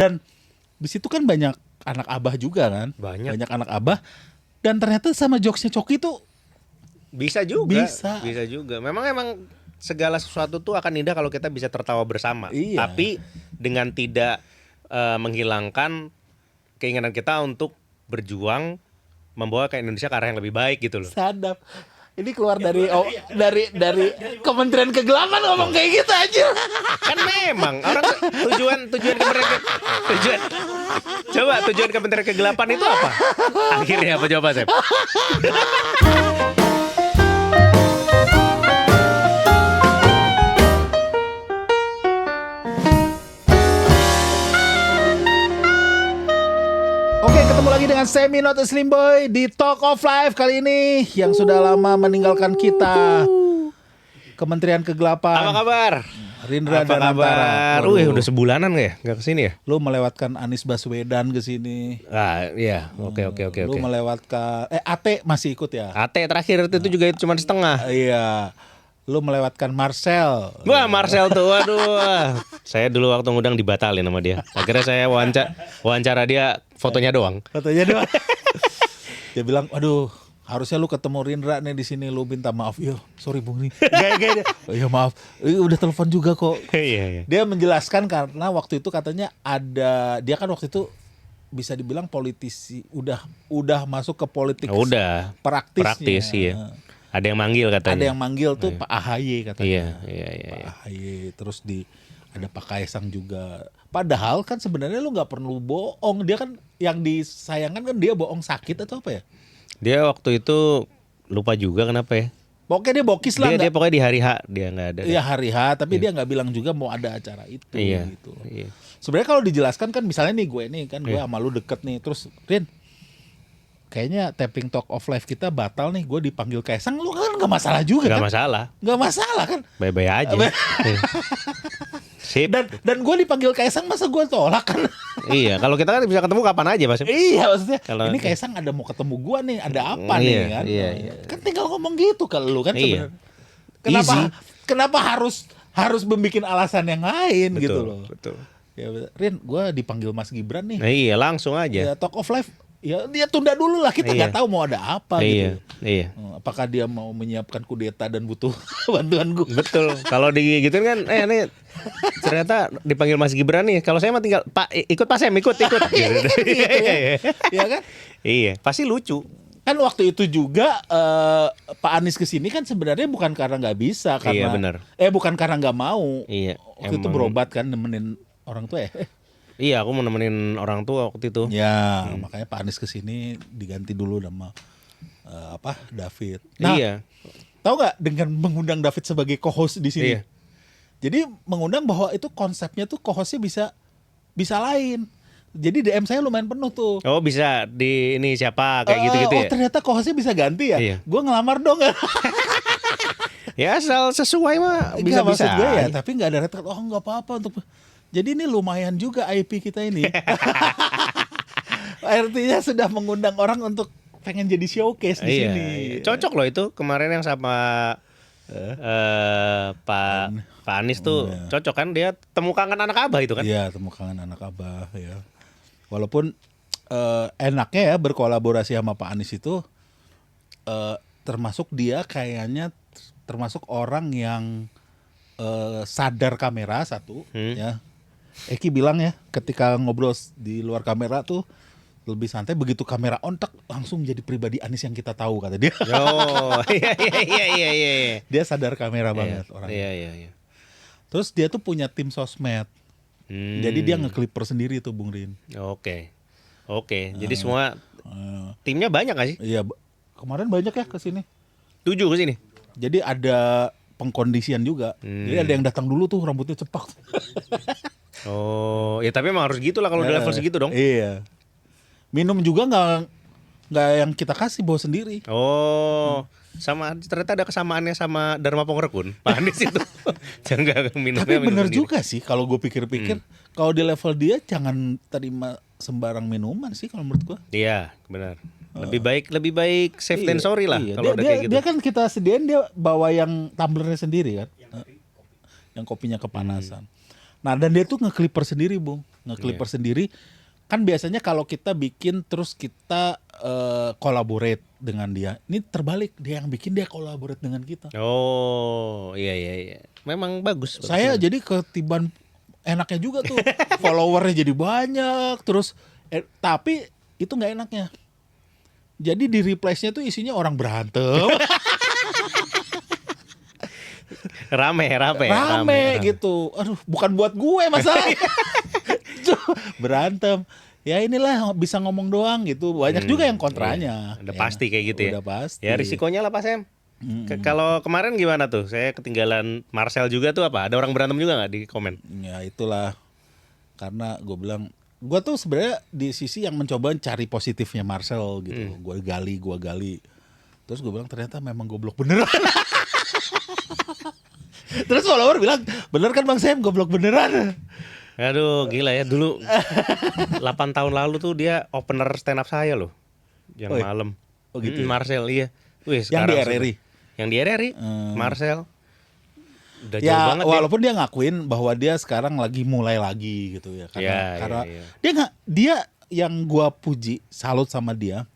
Dan di situ kan banyak anak abah juga kan. Banyak. Banyak anak abah. Dan ternyata sama jokesnya Coki tuh Bisa juga. Bisa. Bisa juga. Memang segala sesuatu tuh akan indah kalau kita bisa tertawa bersama. Iya. Tapi dengan tidak menghilangkan keinginan kita untuk berjuang membawa ke Indonesia ke arah yang lebih baik gitu loh. sadap. Ini keluar dari Kementerian Kegelapan ngomong kayak gitu aja. Kan memang orang tujuan Kementerian Kegelapan itu apa? Akhirnya apa coba, Sep? Oke, ketemu lagi dengan Semi Not a Slim Boy di Talk of Life kali ini yang sudah lama meninggalkan kita. Kementerian Kegelapan. Apa kabar? Rindra Apa dan kabar? Antara. Udah sebulanan nggak kesini ya? Lu melewatkan Anies Baswedan ke sini. Ah, iya. Oke. Lu melewatkan AT masih ikut ya? AT terakhir itu juga cuma setengah. Iya. Lu melewatkan Marcel. Wah, Marcel tuh, waduh. Saya dulu waktu ngundang dibatalin sama dia. Akhirnya saya wawancara dia, fotonya doang. Fotonya doang. Dia bilang, "Aduh, harusnya lu ketemu Rindra nih di sini, lu minta maaf." Yo, sorry Bung nih. Gaya. Oh, iya maaf. Udah telepon juga kok. Iya. Dia menjelaskan karena waktu itu katanya dia kan waktu itu bisa dibilang politisi, udah masuk ke politik. Udah. Praktisnya. Praktis, iya. Ada yang manggil katanya. Ada yang manggil tuh Pak AHY katanya. Iya. Pak AHY, terus ada Pak Kaisang juga. Padahal kan sebenarnya lu nggak perlu bohong. Dia kan yang disayangkan kan dia bohong sakit atau apa ya? Dia waktu itu lupa juga kenapa ya. Pokoknya dia bokis lah. Dia pokoknya di hari H dia nggak ada. Iya hari H, tapi dia nggak bilang juga mau ada acara itu. Iya. Gitu. Iya. Sebenarnya kalau dijelaskan kan misalnya nih gue sama lu deket nih, terus Rin, kayaknya tapping Talk of Life kita batal nih, gue dipanggil Kaisang, lu kan nggak masalah juga Nggak kan? masalah. Nggak masalah kan? Bye-bye aja. Iya. Sip. Dan gue dipanggil Kaisang masa gue tolak kan? Iya, kalau kita kan bisa ketemu kapan aja, Mas. Iya maksudnya Kalau- ini Kaisang ada mau ketemu gue nih, ada apa nih Iya, kan? iya. Kan tinggal ngomong gitu kalau lu kan Iya. sebenarnya. Kenapa harus membuat alasan yang lain Betul, gitu loh? Betul. Ya, Rin, gue dipanggil Mas Gibran nih. Nah, iya, langsung aja. Ya Talk of Life, ya dia tunda dulu lah, kita nggak Iya. tahu mau ada apa Iya, gitu. iya. Apakah dia mau menyiapkan kudeta dan butuh bantuan gue? Betul. Kalau digituin kan, ini ternyata dipanggil Mas Gibran nih. Kalau saya mah tinggal Pak ikut Pak Sem, ikut. Gitu ya. Ya kan? Iya, pasti lucu. Kan waktu itu juga Pak Anies kesini kan sebenarnya bukan karena nggak bisa, karena Iya, benar. bukan karena nggak mau. Iya. Waktu itu berobat kan, nemenin orang tua ya. Iya, aku mau nemenin orang tua waktu itu. Ya, makanya Pak Anies kesini diganti dulu nama David. Nah, Iya. tahu nggak dengan mengundang David sebagai co-host di sini? Iya. Jadi mengundang bahwa itu konsepnya tuh co-hostnya bisa lain. Jadi DM saya lumayan penuh tuh. Oh, bisa di ini siapa kayak gitu-gitu Oh ya. ternyata co-hostnya bisa ganti ya. Iya. Gue ngelamar dong. Ya asal sesuai mah Enggak, bisa-bisa. maksud gue ya, aja. tapi nggak ada red card. Oh nggak apa-apa untuk. Jadi ini lumayan juga IP kita ini. Artinya sudah mengundang orang untuk pengen jadi showcase di Iya, sini. iya. Cocok loh itu kemarin yang sama Pak Anies tuh cocok kan, dia temu kangen anak abah itu kan. Iya, temu kangen anak abah ya. Walaupun enaknya ya berkolaborasi sama Pak Anies itu termasuk dia kayaknya termasuk orang yang sadar kamera satu ya. Eki bilang ya ketika ngobrol di luar kamera tuh lebih santai, begitu kamera on tak langsung jadi pribadi Anies yang kita tahu kata dia. Oh, iya. Dia sadar kamera banget orang. Iya. Terus dia tuh punya tim sosmed. Jadi dia nge-clipper sendiri tuh Bung Rin. Oke. Jadi semua timnya banyak gak sih? Iya, kemarin banyak ya ke sini. 7 ke sini. Jadi ada pengkondisian juga. Jadi ada yang datang dulu tuh rambutnya cepak. Oh, ya tapi emang harus gitu lah kalau udah level segitu dong. Iya. Minum juga nggak yang kita kasih, bawa sendiri. Oh, sama ternyata ada kesamaannya sama Dharma Pongrekun, Pak Anies itu. Jangan minumnya. Tapi minum bener sendiri. juga sih kalau gue pikir-pikir, kalau di level dia jangan terima sembarang minuman sih kalau menurut gue. Iya, benar. Lebih baik safe than sorry lah Iya. kalau udah kayak gitu. Dia kan kita sediain, dia bawa yang tumblernya sendiri kan. Yang kopinya kepanasan. Nah dan dia tuh nge-clipper sendiri Bung. Nge-Clipper sendiri kan biasanya kalau kita bikin terus kita collaborate dengan dia. Ini terbalik, dia yang bikin, dia collaborate dengan kita. Oh, iya. Memang bagus. Saya jadi ketiban enaknya juga tuh. Followernya jadi banyak, terus tapi itu nggak enaknya. Jadi di replies-nya tuh isinya orang berantem. Rame gitu. Aduh, bukan buat gue masalahnya. Berantem. Ya inilah bisa ngomong doang gitu. Banyak juga yang kontranya. Udah pasti kayak gitu ya. Udah pasti. Ya risikonya lah Pak Sam. Kalau kemarin gimana tuh? Saya ketinggalan Marcel juga tuh apa? Ada orang berantem juga nggak di komen? Ya itulah. Karena gue bilang, gue tuh sebenarnya di sisi yang mencoba cari positifnya Marcel gitu. Gue gali. Terus gue bilang ternyata memang goblok beneran. Terus follower bilang, bener kan Bang Sam, goblok beneran. Aduh gila ya, dulu 8 tahun lalu tuh dia opener stand up saya loh. Yang malam. Oh gitu. Marcel iya. Wih, Yang di RRI. Yang di RRI, Marcel. Udah jauh Ya banget walaupun dia ngakuin bahwa dia sekarang lagi mulai lagi gitu ya. Karena Ya. dia yang gua puji, salut sama dia.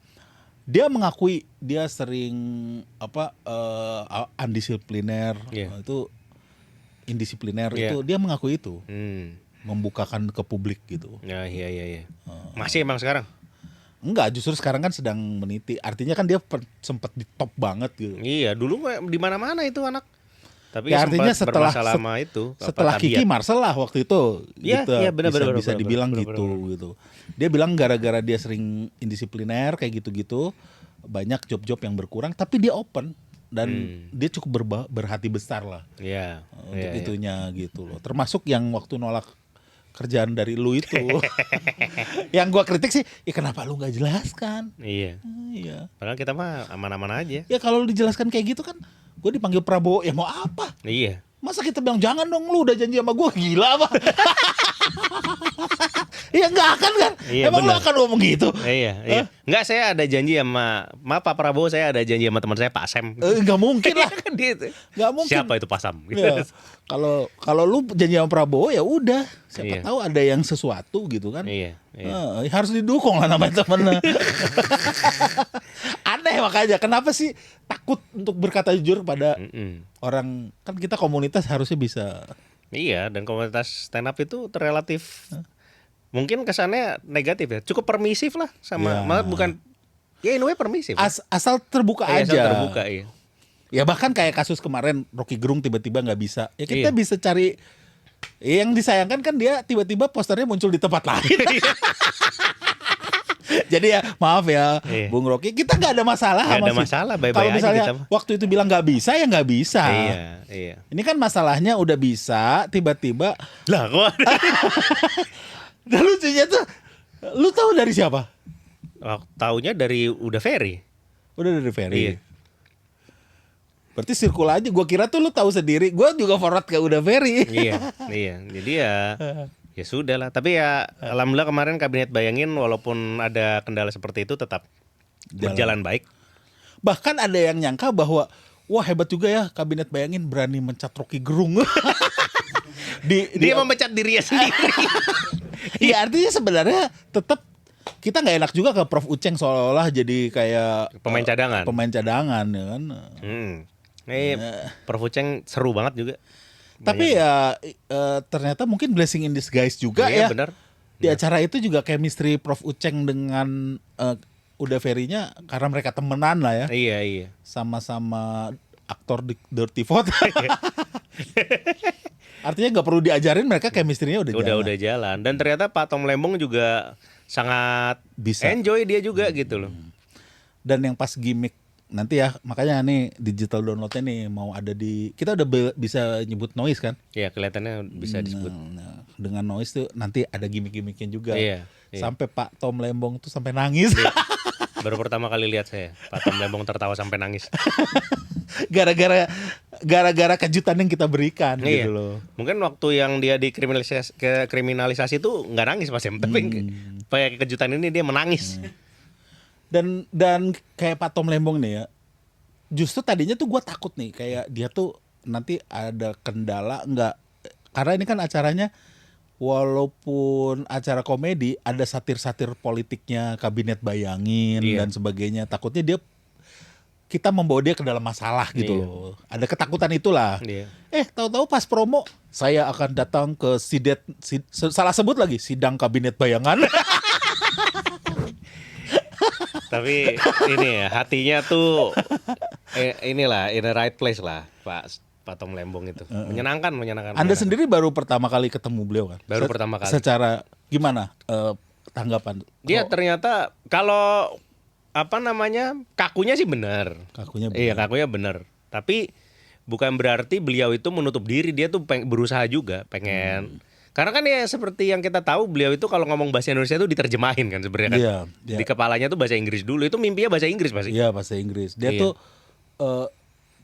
Dia mengakui dia sering undisipliner, itu indisipliner itu dia mengakui itu. Membukakan ke publik gitu. Ya, iya. Masih emang sekarang? Enggak, justru sekarang kan sedang meniti. Artinya kan dia sempat di top banget gitu. Iya, dulu di mana-mana itu anak. Tapi ya artinya setelah setelah Kiki Marcel lah waktu itu. Iya, gitu, iya benar bisa dibilang bener. gitu. Dia bilang gara-gara dia sering indisipliner kayak gitu-gitu, banyak job-job yang berkurang, tapi dia open dan dia cukup berhati besar lah. Iya. Untuk itunya gitu loh. Termasuk yang waktu nolak kerjaan dari lu itu. Yang gua kritik sih, ya kenapa lu nggak jelaskan? Iya. Iya. Padahal kita mah aman-aman aja. Ya kalau lu dijelaskan kayak gitu kan, gua dipanggil Prabowo, ya mau apa? Iya. Masa kita bilang jangan dong, lu udah janji sama gua, gila apa? Ya nggak akan kan? Iya, Emang bener. lu akan ngomong gitu? Iya. Enggak, saya ada janji sama Pak Prabowo, saya ada janji sama teman saya Pak Sam. Nggak mungkin lah. Nggak mungkin. Siapa itu Pak Sam? Ya, kalau lu janji sama Prabowo ya udah, siapa tahu ada yang sesuatu gitu kan. Iya. Harus didukung lah namanya temen. Aneh makanya, kenapa sih takut untuk berkata jujur pada orang, kan kita komunitas harusnya bisa. Iya, dan komunitas stand up itu relatif mungkin kesannya negatif ya, cukup permisif lah sama, malah bukan ya anyway permisif. Asal terbuka aja. Asal terbuka, iya. Ya bahkan kayak kasus kemarin Rocky Gerung tiba-tiba nggak bisa. Ya kita bisa cari. Yang disayangkan kan dia tiba-tiba posternya muncul di tempat lain. Jadi ya maaf ya Bung Rocky, kita nggak ada masalah. Nggak ada masalah, bye-bye kalau misalnya aja kita. Waktu itu bilang nggak bisa ya nggak bisa. Iya. Ini kan masalahnya udah bisa, tiba-tiba lah kok. Dan lucunya tuh, lu tahu dari siapa? Taunya dari Udah Ferry. Udah dari Ferry. Iya. Berarti sirkul aja. Gua kira tuh lu tahu sendiri. Gua juga forward ke Udah Ferry. Iya. Jadi ya sudah lah. Tapi ya alhamdulillah kemarin Kabinet Bayangin walaupun ada kendala seperti itu tetap berjalan baik. Bahkan ada yang nyangka bahwa wah hebat juga ya Kabinet Bayangin berani mencat Rocky Gerung. Dia memecat dirinya sendiri. Iya, artinya sebenarnya tetap kita nggak enak juga ke Prof Uceng seolah-olah jadi kayak pemain cadangan. Pemain cadangan ya kan. Prof Uceng seru banget juga. Tapi ya ternyata mungkin blessing in disguise juga ya. Benar. Di acara itu juga chemistry Prof Uceng dengan Udah Ferry-nya karena mereka temenan lah ya. Iya. Sama-sama aktor di Dirty Vote. Artinya nggak perlu diajarin, mereka chemistry-nya udah jalan. Udah jalan. Dan ternyata Pak Tom Lembong juga sangat bisa enjoy dia juga gitu loh. Dan yang pas gimmick nanti ya, makanya nih digital downloadnya nih mau ada di, kita udah bisa nyebut noise kan? Iya, kelihatannya bisa disebut. Nah, dengan noise tuh nanti ada gimmick-gimmicknya juga. Iya. Sampai Pak Tom Lembong tuh sampai nangis. Iya. Baru pertama kali lihat saya Pak Tom Lembong tertawa sampai nangis. Gara-gara kejutan yang kita berikan gitu loh. Mungkin waktu yang dia dikriminalisasi itu nggak nangis Mas Em, tapi pakai kejutan ini dia menangis. Dan kayak Pak Tom Lembong nih ya, justru tadinya tuh gue takut nih kayak dia tuh nanti ada kendala nggak, karena ini kan acaranya walaupun acara komedi ada satir-satir politiknya, kabinet bayangin Iya. dan sebagainya. Takutnya kita membawa dia ke dalam masalah gitu Iya. loh. Ada ketakutan itulah. Iya. Tahu-tahu pas promo saya akan datang ke salah sebut lagi sidang kabinet bayangan. Tapi ini ya hatinya tuh inilah in the right place lah Pak Tom Lembong itu. Menyenangkan. Anda sendiri baru pertama kali ketemu beliau kan? Baru pertama kali. Secara gimana tanggapan? Dia ternyata kalau apa namanya kakunya sih benar. Kakunya benar. Iya, kakunya benar. Tapi bukan berarti beliau itu menutup diri. Dia tuh berusaha juga pengen. Karena kan ya seperti yang kita tahu beliau itu kalau ngomong bahasa Indonesia itu diterjemahin kan sebenarnya kan. Iya, iya. Di kepalanya tuh bahasa Inggris dulu. Itu mimpinya bahasa Inggris pasti. Iya, bahasa Inggris. Dia Iya. tuh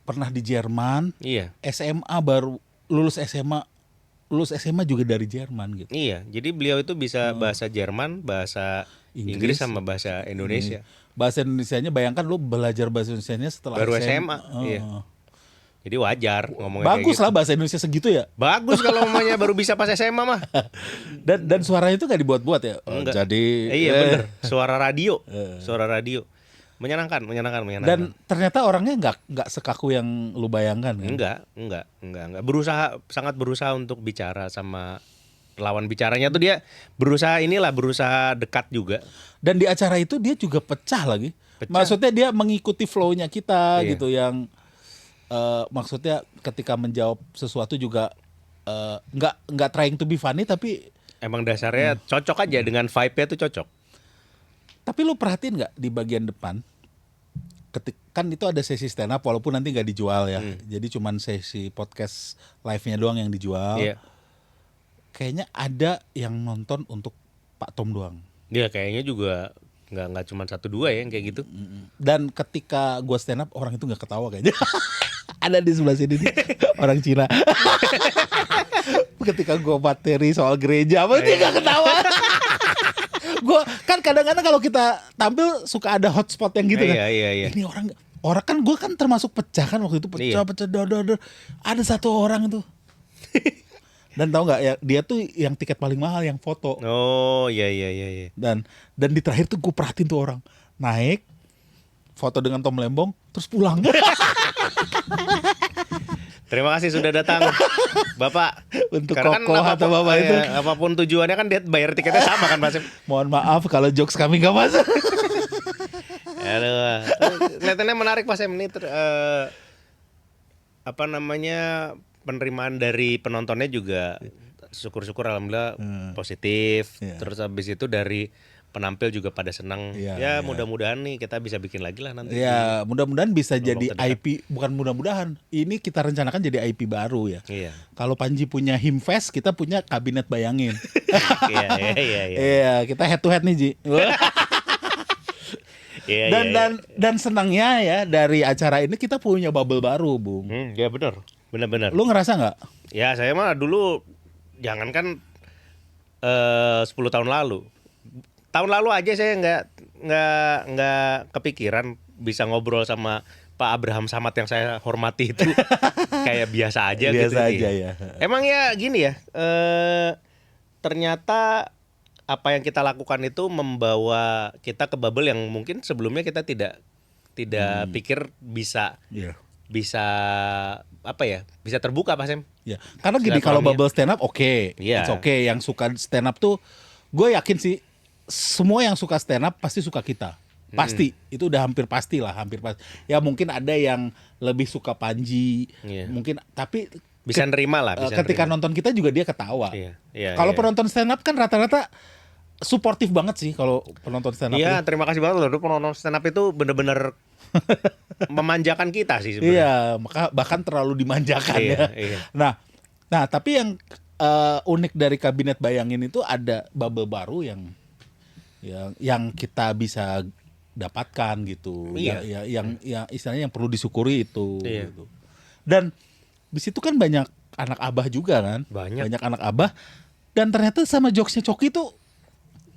pernah di Jerman, Iya. SMA baru lulus SMA juga dari Jerman gitu. Iya, jadi beliau itu bisa bahasa Jerman, bahasa Inggris sama bahasa Indonesia. Bahasa Indonesianya bayangkan lu belajar bahasa Indonesianya setelah Baru SMA, iya. Jadi wajar ngomongnya kayak Bagus gitu. lah bahasa Indonesia segitu ya. Bagus kalau ngomongnya baru bisa pas SMA mah. Dan suaranya itu gak dibuat-buat ya. Enggak. Jadi Iya bener, suara radio. Suara radio. Menyenangkan. Dan ternyata orangnya nggak sekaku yang lu bayangkan kan. Enggak. Sangat berusaha untuk bicara sama lawan bicaranya tuh dia berusaha dekat juga. Dan di acara itu dia juga pecah lagi. Maksudnya dia mengikuti flow-nya kita Iya. gitu yang maksudnya ketika menjawab sesuatu juga nggak trying to be funny tapi Emang dasarnya cocok aja dengan vibe-nya tuh cocok. tapi lu perhatiin nggak di bagian depan kan itu ada sesi stand up walaupun nanti nggak dijual ya. Jadi cuman sesi podcast live-nya doang yang dijual. Iya. Kayaknya ada yang nonton untuk Pak Tom doang. Dia kayaknya juga nggak cuma 1-2 ya yang kayak gitu. Dan ketika gua stand up orang itu nggak ketawa kayaknya. Ada di sebelah sini nih, orang Cina. Ketika gua materi soal gereja apa dia nggak ketawa. Gua kan kadang-kadang kalau kita tampil suka ada hotspot yang gitu kan. Iya. Ini orang kan gue kan termasuk pecah kan waktu itu Iya. pecah dar. Ada satu orang itu. Dan tahu nggak ya dia tuh yang tiket paling mahal yang foto. Oh iya. Dan di terakhir tuh gue perhatiin tuh orang naik foto dengan Tom Lembong terus pulang. Terima kasih sudah datang, Bapak. Untuk Karena kan kokoh atau Bapak itu. apapun tujuannya kan dia bayar tiketnya sama kan, Mas. Mohon maaf kalau jokes kami nggak masuk. Aduh, kelihatannya menarik Mas Em ini apa namanya penerimaan dari penontonnya juga syukur-syukur alhamdulillah positif. Iya. Terus habis itu dari penampil juga pada senang. Iya, Ya iya. mudah-mudahan nih kita bisa bikin lagi lah nanti. Ya mudah-mudahan bisa jadi terdekat. IP, bukan mudah-mudahan. Ini kita rencanakan jadi IP baru ya. Iya. Kalau Panji punya Himfest, kita punya kabinet bayangin. Iya. Iya, kita head to head nih Ji. Iya. Dan senangnya ya dari acara ini kita punya bubble baru, Bung. Ya benar. Benar-benar. Lu ngerasa nggak? Ya saya mah dulu jangankan 10 tahun lalu. Tahun lalu aja saya nggak kepikiran bisa ngobrol sama Pak Abraham Samad yang saya hormati itu kayak biasa aja gitu. Biasa aja ya. Emang ya gini ya, ternyata apa yang kita lakukan itu membawa kita ke bubble yang mungkin sebelumnya kita tidak pikir bisa Iya. apa ya, bisa terbuka Pak Sem. Ya, karena gini kalau Silaturahmi. bubble stand up oke. Iya. It's okay. Yang suka stand up tuh gue yakin sih semua yang suka stand up pasti suka kita. Pasti. Itu udah hampir pasti lah, hampir pasti. Ya mungkin ada yang lebih suka Panji, Iya. mungkin tapi Bisa nerima lah, bisa ketika nerima. nonton kita juga dia ketawa. Iya, Kalau iya. penonton stand up kan rata-rata suportif banget sih kalau penonton stand up. Iya, itu. terima kasih banget loh. Penonton stand up itu bener-bener memanjakan kita sih sebenarnya. Iya, maka bahkan terlalu dimanjakan ya. Iya. Nah, tapi yang unik dari kabinet bayangin itu ada bubble baru yang kita bisa dapatkan gitu. Iya. Yang istilahnya yang perlu disyukuri itu. Iya. Gitu. Dan di situ kan banyak anak abah juga kan. Banyak. anak abah. Dan ternyata sama jokesnya Coki tuh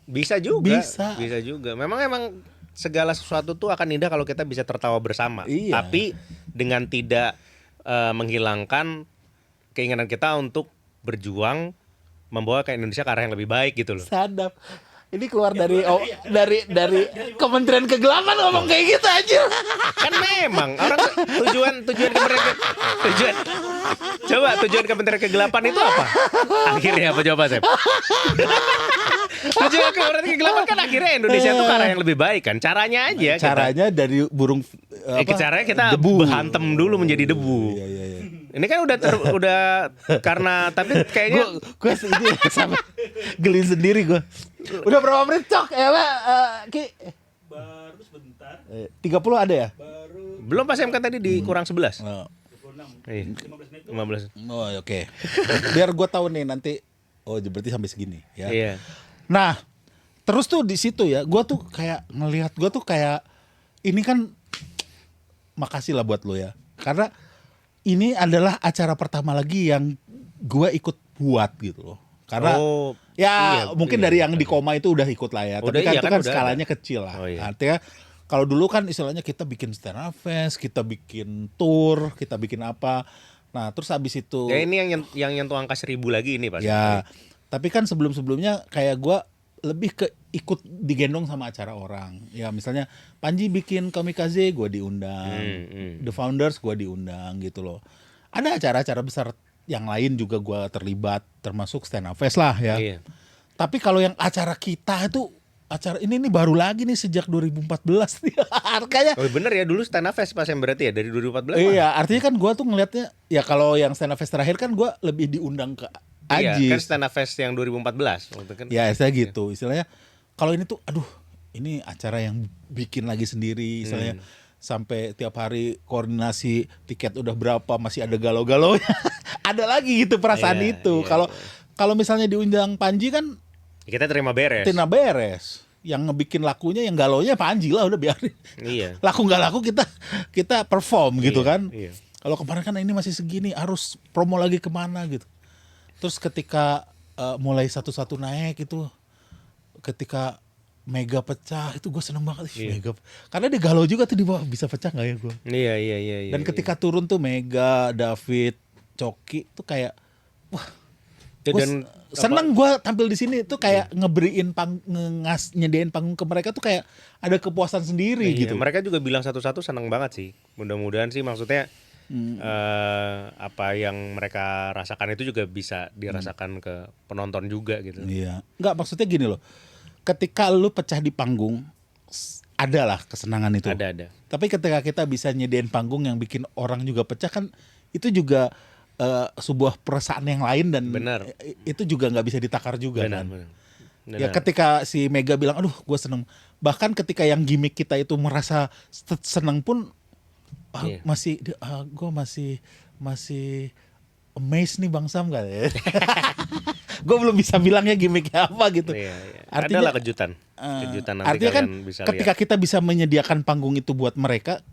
Bisa juga. Bisa. Bisa juga. Memang segala sesuatu tuh akan indah kalau kita bisa tertawa bersama. Iya. Tapi dengan tidak menghilangkan keinginan kita untuk berjuang membawa ke Indonesia ke arah yang lebih baik gitu loh. Sadap. Ini keluar dari Kementerian Kegelapan ngomong kayak gitu aja. Kan memang orang tujuan Kementerian Kegelapan itu apa? Akhirnya apa coba, Sep? Tujuan Kementerian Kegelapan kan akhirnya Indonesia itu ke arah yang lebih baik kan. Caranya aja. Caranya dari burung Caranya kita debu. berhantem dulu menjadi debu. Iya. Ini kan udah karena tapi kayaknya Gue ini sampai geli sendiri gue. Udah berapa menit cok ya Pak? Ki? Baru sebentar. 30 ada ya? belum pas MK tadi dikurang 11. Oh, 26. Iya. 15 menit. 15. oh oke. Biar gue tahu nih nanti. Oh berarti sampai segini ya. Iya. Nah terus tuh di situ ya, gue tuh kayak ngelihat gue tuh kayak ini kan makasih lah buat lo ya, karena ini adalah acara pertama lagi yang gue ikut buat gitu loh. Karena Oh, ya iya, mungkin iya. dari yang di koma itu udah ikut lah ya. Udah, Tapi kan iya itu kan kan udah skalanya kecil lah. Oh, iya. Artinya kalau dulu kan istilahnya kita bikin stand up fest, kita bikin tour, kita bikin apa. Nah terus habis itu Ya ini yang nyentuh angka 1000 lagi ini pasti. ya. Tapi kan sebelum-sebelumnya kayak gue lebih ke ikut digendong sama acara orang. Ya misalnya Panji bikin Kamikaze, gue diundang. The Founders gue diundang gitu loh. Ada acara-acara besar yang lain juga gue terlibat, termasuk stand up fest lah ya. Iya. Tapi kalau yang acara kita itu acara ini baru lagi nih sejak 2014 nih. Kayaknya Oh bener ya, dulu stand up fest pas yang berarti ya dari 2014. iya, artinya kan gue tuh ngelihatnya ya kalau yang stand up fest terakhir kan gue lebih diundang ke Iya, Aji. kan stand up fest yang 2014 waktu kan. Ya saya gitu istilahnya. Kalau ini tuh aduh ini acara yang bikin lagi sendiri istilahnya. Sampai tiap hari koordinasi tiket udah berapa, masih ada galau-galau. Ada lagi gitu perasaan Iya, itu. iya, Kalau iya. kalau misalnya diundang Panji kan Kita terima beres. Tina beres. Yang ngebikin lakunya, yang galaunya Panji lah udah biarin. Iya. Laku nggak laku kita perform gitu Iya, kan. iya. Kalau kemarin kan ini masih segini, harus promo lagi kemana gitu. Terus ketika mulai satu-satu naik itu, ketika Mega pecah itu gue seneng banget. Ih, Iya. Mega, karena dia galau juga tuh di bawah, bisa pecah nggak ya gue. Iya. Dan ketika turun tuh Mega, David, Coki tuh kayak wah, Ya, gua dan seneng gue tampil di sini tuh kayak ngeberiin nyediain panggung ke mereka tuh kayak ada kepuasan sendiri iya, gitu. mereka juga bilang satu-satu senang banget sih. Mudah-mudahan sih maksudnya apa yang mereka rasakan itu juga bisa dirasakan ke penonton juga gitu. Iya. Enggak, maksudnya gini loh. Ketika lu pecah di panggung, adalah kesenangan itu. Ada. Tapi ketika kita bisa nyediain panggung yang bikin orang juga pecah kan, itu juga sebuah perasaan yang lain dan Benar. Itu juga nggak bisa ditakar juga Benar. kan. Ya ketika si Mega bilang, aduh gue seneng. Bahkan ketika yang gimmick kita itu merasa seneng pun, Iya. gue masih amazed nih Bang Sam kan ya. Gue belum bisa bilangnya gimmicknya apa gitu. Iya. Artinya- Adalah kejutan nanti Artinya kan kalian bisa ketika lihat. kita bisa menyediakan panggung itu buat mereka,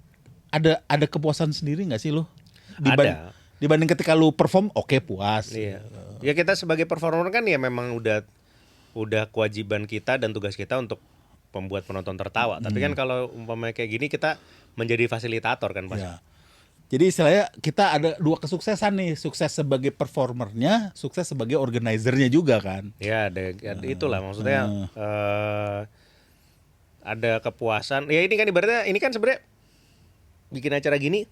ada kepuasan sendiri nggak sih lo? Ada. Dibanding ketika lu perform, oke puas. Iya. Ya kita sebagai performer kan ya memang udah kewajiban kita dan tugas kita untuk membuat penonton tertawa. Tapi kan kalau umpamanya kayak gini kita menjadi fasilitator kan pasti. Ya. Jadi istilahnya kita ada dua kesuksesan nih, sukses sebagai performernya, sukses sebagai organizernya juga kan. Ya, ada itulah maksudnya ada kepuasan. Ya ini kan ibaratnya ini kan sebenarnya bikin acara gini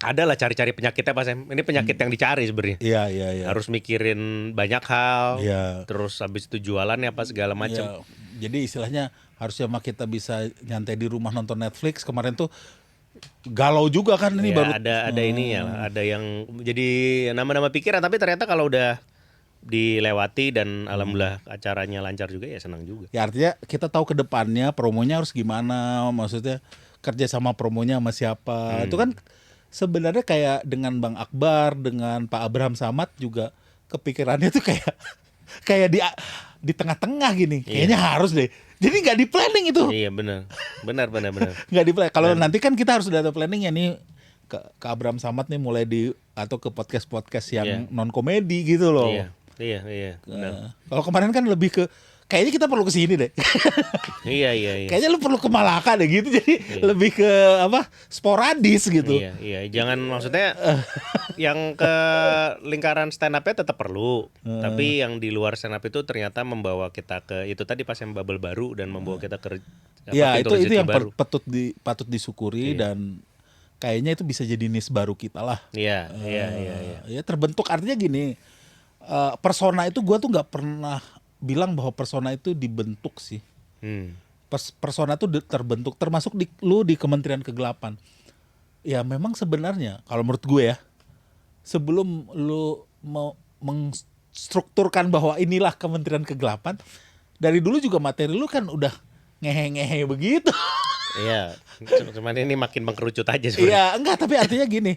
adalah cari-cari penyakitnya Pak Sam. Ini penyakit yang dicari sebenarnya. Iya. Harus mikirin banyak hal. Iya. Terus habis itu jualannya apa segala macam. Iya. Jadi istilahnya harusnya mah kita bisa nyantai di rumah nonton Netflix. Kemarin tuh galau juga kan ini Ya, baru ada ini ya, ada yang jadi nama-nama pikiran tapi ternyata kalau udah dilewati dan alhamdulillah acaranya lancar juga ya senang juga. Ya artinya kita tahu ke depannya promonya harus gimana, maksudnya kerja sama promonya sama siapa. Itu kan sebenarnya kayak dengan Bang Akbar, dengan Pak Abraham Samad juga kepikirannya tuh kayak di tengah-tengah gini. Kayaknya harus deh. Jadi nggak di planning itu. Iya benar. Nggak di planning. Kalau nanti kan kita harus udah ada planningnya nih ke Abraham Samad nih mulai atau ke podcast yang Iya. non komedi gitu loh. Iya. Benar. Kalau kemarin kan lebih ke kayaknya kita perlu kesini deh. Iya. Kayaknya lu perlu ke Malaka deh gitu. Jadi lebih ke apa? Sporadis gitu. Iya. Jangan maksudnya yang ke lingkaran stand up-nya tetap perlu. Tapi yang di luar stand up itu ternyata membawa kita ke itu tadi pas yang bubble baru dan membawa kita ke Ya pintu itu rezeki yang baru. patut disyukuri dan kayaknya itu bisa jadi niche baru kita lah. Iya. Ya terbentuk artinya gini. Persona itu gue tuh nggak pernah bilang bahwa persona itu dibentuk sih. Persona tuh terbentuk termasuk lu di Kementerian Kegelapan. Ya memang sebenarnya kalau menurut gue ya, sebelum lu mau mengstrukturkan bahwa inilah Kementerian Kegelapan, dari dulu juga materi lu kan udah ngehe-ngehe begitu. Iya. Cuman ini makin mengkerucut aja sebenarnya. Iya, enggak, tapi artinya gini.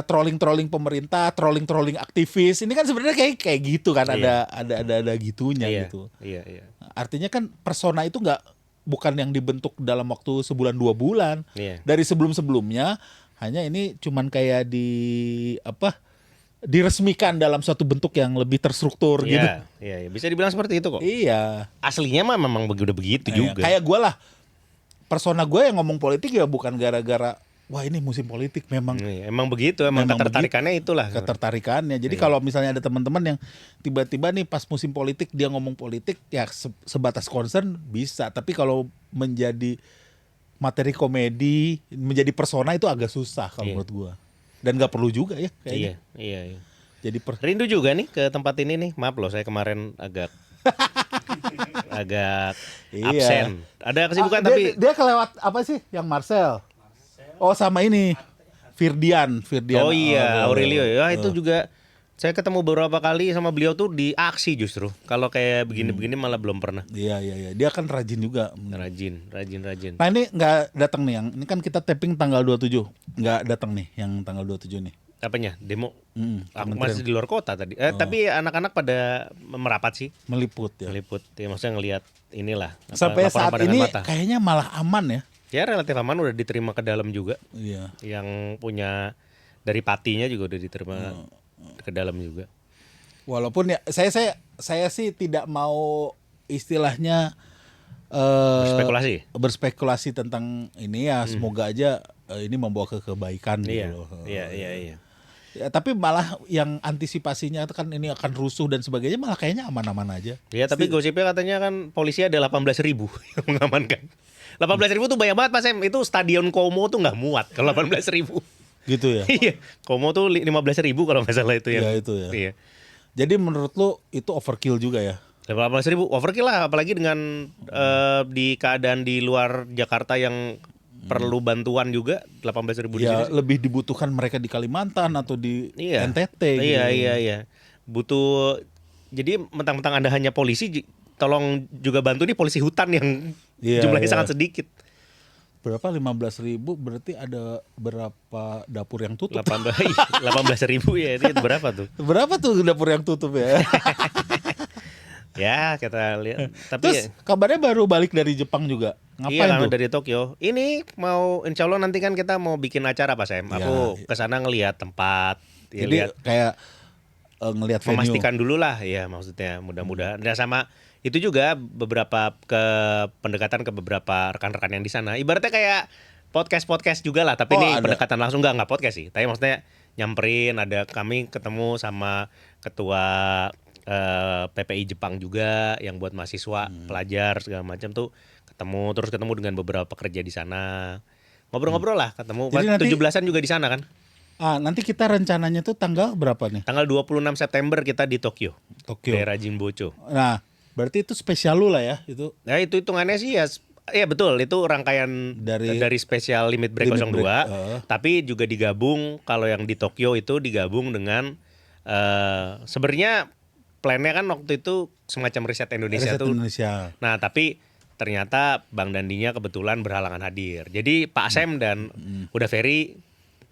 Trolling pemerintah, trolling aktivis, ini kan sebenarnya kayak gitu kan, ada gitunya gitu. Iya. Artinya kan persona itu bukan yang dibentuk dalam waktu sebulan 2 bulan. Iya. Dari sebelum-sebelumnya hanya ini cuman kayak diresmikan dalam suatu bentuk yang lebih terstruktur gitu. Iya. Bisa dibilang seperti itu kok. Iya. Aslinya mah memang udah begitu juga. Kayak gue lah. Persona gue yang ngomong politik ya bukan gara-gara wah ini musim politik, memang emang begitu, emang ketertarikannya begitu, itulah. Ketertarikannya. Jadi kalau misalnya ada teman-teman yang tiba-tiba nih pas musim politik dia ngomong politik ya sebatas concern bisa, tapi kalau menjadi materi komedi, menjadi persona itu agak susah kalau menurut gua. Dan nggak perlu juga ya kayaknya. Iya. Jadi rindu juga nih ke tempat ini nih. Maaf loh saya kemarin agak absen. Ada kesibukan tapi dia kelewat apa sih yang Marcel? Oh sama ini Firdian. Oh iya, Aurelio ya itu juga saya ketemu beberapa kali sama beliau tuh di aksi justru. Kalau kayak begini-begini malah belum pernah. Iya. Dia kan rajin juga. Rajin. Nah ini nggak datang nih ini kan kita taping tanggal 27. Nggak datang nih yang tanggal 27 nih. Apanya? Demo? Aku masih di luar kota tadi. Tapi anak-anak pada merapat sih. Meliput ya. Ya maksudnya ngelihat inilah. Sampai saat ini kayaknya malah aman ya. Ya relatif aman, udah diterima ke dalam juga. Iya. Yang punya dari patinya juga udah diterima ke dalam juga. Walaupun ya saya sih tidak mau istilahnya berspekulasi tentang ini ya, semoga aja ini membawa ke kebaikan gitu loh. Iya. Ya, tapi malah yang antisipasinya kan ini akan rusuh dan sebagainya malah kayaknya aman-aman aja. Iya, tapi gosipnya katanya kan polisi ada 18.000 yang mengamankan. 18.000 tuh banyak banget Pak Sem. Itu stadion Como tuh nggak muat kalau 18.000. Gitu ya. Iya, Como tuh 15.000 kalau nggak salah itu ya. Iya itu ya. Iya. Jadi menurut lu itu overkill juga ya? 18.000 overkill lah, apalagi dengan di keadaan di luar Jakarta yang perlu bantuan juga. 18.000 di Ya sini. lebih dibutuhkan mereka di Kalimantan atau di NTT gitu. Iya. Butuh, jadi mentang-mentang Anda hanya polisi, tolong juga bantu nih polisi hutan yang jumlahnya sangat sedikit. Berapa 15.000 berarti ada berapa dapur yang tutup? 18.000 ya, itu berapa tuh? Berapa tuh dapur yang tutup ya? Ya kita lihat. Tapi terus kabarnya baru balik dari Jepang juga. Ngapain tuh? Dari Tokyo. Ini mau insya Allah nanti kan kita mau bikin acara Pak Sam. Aku kesana ngelihat tempat. Jadi lihat, kayak ngelihat venue. Memastikan dulu lah ya, maksudnya mudah-mudahan. Dan sama itu juga beberapa pendekatan ke beberapa rekan-rekan yang di sana. Ibaratnya kayak podcast juga lah, tapi ini pendekatan langsung enggak podcast sih. Tapi maksudnya nyamperin, ada kami ketemu sama ketua PPI Jepang juga yang buat mahasiswa, pelajar segala macam tuh ketemu dengan beberapa pekerja di sana. Ngobrol-ngobrol lah, ketemu. 17-an juga di sana kan. Nanti kita rencananya tuh tanggal berapa nih? Tanggal 26 September kita di Tokyo. Daerah Jinbocho. Nah, berarti itu spesial lu lah ya itu. Nah, itu hitungannya sih ya. Iya betul, itu rangkaian dari spesial Limit Break 02. Tapi juga digabung, kalau yang di Tokyo itu digabung dengan sebenarnya plannya kan waktu itu semacam riset Indonesia. Nah, tapi ternyata Bang Dandinya kebetulan berhalangan hadir. Jadi Pak Asem dan udah Ferry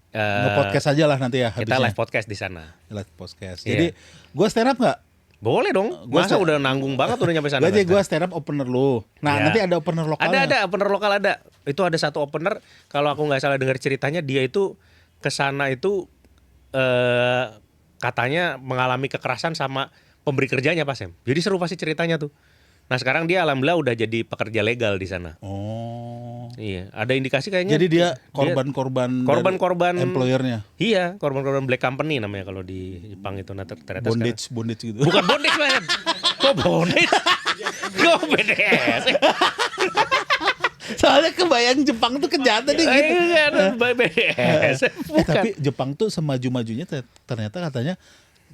nge-podcast aja lah nanti ya. Kita live podcast di sana. Live podcast. Jadi gue stand up nggak? Boleh dong. Masa udah nanggung banget udah nyampe sana. Gue stand up opener lu. Nah nanti ada opener lokal. Ada opener lokal ada. Itu ada satu opener. Kalau aku nggak salah dengar ceritanya, dia itu kesana itu katanya mengalami kekerasan sama pemberi kerjanya Pak Sam. Jadi seru pasti ceritanya tuh. Nah sekarang dia alhamdulillah udah jadi pekerja legal di sana. Oh. Iya, ada indikasi kayaknya. Jadi dia korban-korban korban-korban dari employernya. Iya, korban-korban black company namanya kalau di Jepang itu. Nah, ternyata Bondage gitu. bukan bondage Pak Sam. Kok bondage? Kok BDS? Soalnya kebayang Jepang tuh kejahatan gitu. Iya, BDS. Tapi Jepang tuh semaju-majunya ternyata katanya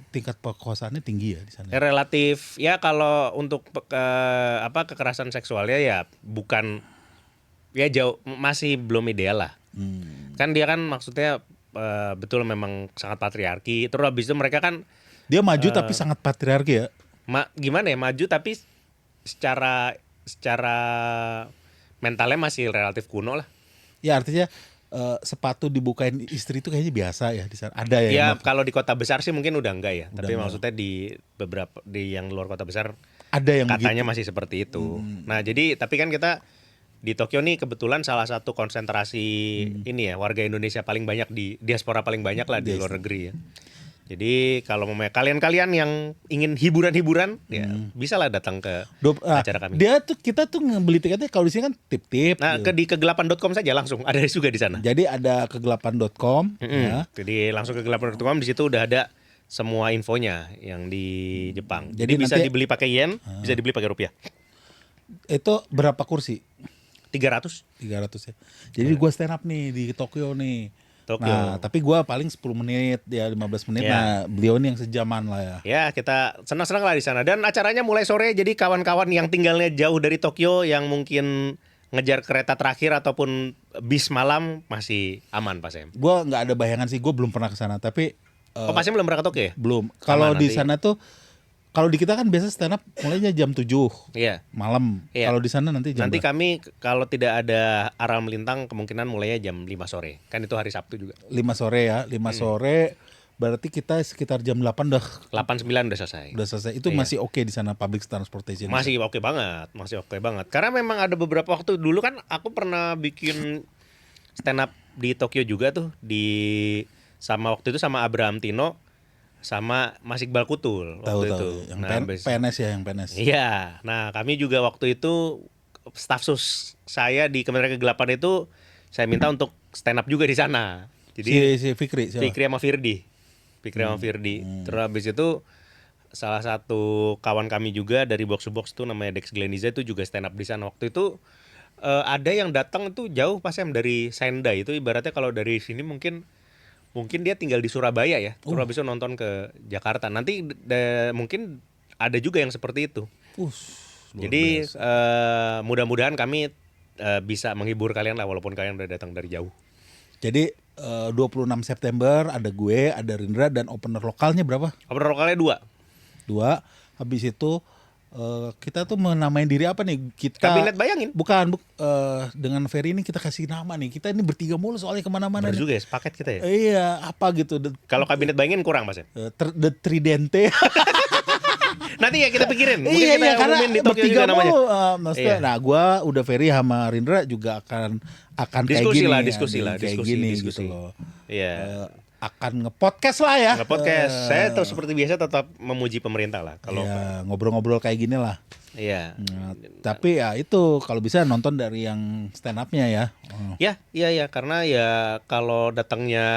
tingkat perkosaannya tinggi ya di sana. Relatif ya kalau untuk kekerasan seksualnya ya bukan ya jauh masih belum ideal lah. Kan dia kan maksudnya betul memang sangat patriarki. Terus habis itu mereka kan Dia maju tapi sangat patriarki ya. gimana ya maju tapi secara mentalnya masih relatif kuno lah. Ya artinya sepatu dibukain istri itu kayaknya biasa ya di sana. Ada ya. Ya yang kalau di kota besar sih mungkin udah enggak ya. Tapi enggak. maksudnya di beberapa di yang luar kota besar ada yang katanya begitu. masih seperti itu. Nah jadi tapi kan kita di Tokyo nih kebetulan salah satu konsentrasi ini ya warga Indonesia paling banyak di diaspora paling banyak lah di luar negeri ya. Jadi kalau mau kalian-kalian yang ingin hiburan-hiburan ya bisa lah datang ke acara kami. Dia tuh kita tuh ngebeli tiketnya kalau di sini kan tip-tip. Nah gitu. di kegelapan.com saja langsung ada juga di sana. Jadi ada kegelapan.com ya. Jadi langsung ke kegelapan.com di situ udah ada semua infonya yang di Jepang. Jadi Jadi bisa nanti- dibeli pakai yen, bisa dibeli pakai rupiah. Itu berapa kursi? 300 300 ya. Jadi gua stand up nih di Tokyo nih. Tokyo. Nah, tapi gua paling 10 menit ya 15 menit. Ya. Nah, beliau ini yang sejaman lah ya. Ya kita senang-senang lah di sana. Dan acaranya mulai sore. Jadi kawan-kawan yang tinggalnya jauh dari Tokyo yang mungkin ngejar kereta terakhir ataupun bis malam masih aman Pak Sam. Gua nggak ada bayangan sih, gua belum pernah ke sana, tapi Oh Pak Sam belum pernah ke Tokyo ya? belum. Kalau di nanti. sana tuh kalau di kita kan biasa stand up mulainya jam 7 Iya. malam. Iya. Kalau di sana nanti jam Nanti berapa? kami kalau tidak ada arah melintang kemungkinan mulainya jam 5 sore. Kan itu hari Sabtu juga. 5 sore ya. 5 sore berarti kita sekitar jam 8 udah 8-9 udah selesai. selesai. Itu Iya. masih oke di sana public transportation. Masih oke banget, masih oke banget. Karena memang ada beberapa waktu dulu kan aku pernah bikin stand up di Tokyo juga tuh sama waktu itu sama Abraham Tino sama Mas Iqbal Kutul Tahu waktu tahu. itu. Yang Nah, PNS ya, yang PNS. iya. Nah, kami juga waktu itu staf sus saya di Kementerian Kegelapan itu saya minta untuk stand up juga di sana. Jadi Si Fikri siapa? Fikri sama Firdi. Terus habis itu salah satu kawan kami juga dari Box to Box tuh namanya Dex Gleniza itu juga stand up di sana. Waktu itu ada yang datang itu jauh pas yang dari Sendai itu ibaratnya kalau dari sini mungkin dia tinggal di Surabaya ya. Terus habis itu nonton ke Jakarta. Nanti mungkin ada juga yang seperti itu. Luar Jadi biasa. mudah-mudahan kami bisa menghibur kalian lah walaupun kalian udah datang dari jauh. Jadi 26 September ada gue, ada Rindra dan opener lokalnya berapa? Opener lokalnya 2. 2. Habis itu kita tuh menamain diri apa nih? Kita Kabinet Bayangin. Bukan, dengan Ferry ini kita kasih nama nih. Kita ini bertiga mulu soalnya kemana-mana Bener nih. juga ya, sepaket kita ya. Iya, apa gitu? Kalau Kabinet Bayangin kurang Mas ya. The Tridente. Nanti ya kita pikirin. Mungkin Iya, kita iya, karena umumin di Tokyo bertiga juga namanya. mulu. Maksudnya, Iya. nah gue udah Ferry sama Rindra juga akan Diskusi kayak gini. lah, diskusi ada lah, kayak diskusi, gini diskusi. gitu loh. Iya. Akan nge-podcast lah ya. Nge-podcast. Saya terus seperti biasa tetap memuji pemerintah lah. Kalau Ya, ngobrol-ngobrol kayak gini lah. iya. Nah, tapi ya itu kalau bisa nonton dari yang stand up-nya ya. Iya karena ya kalau datangnya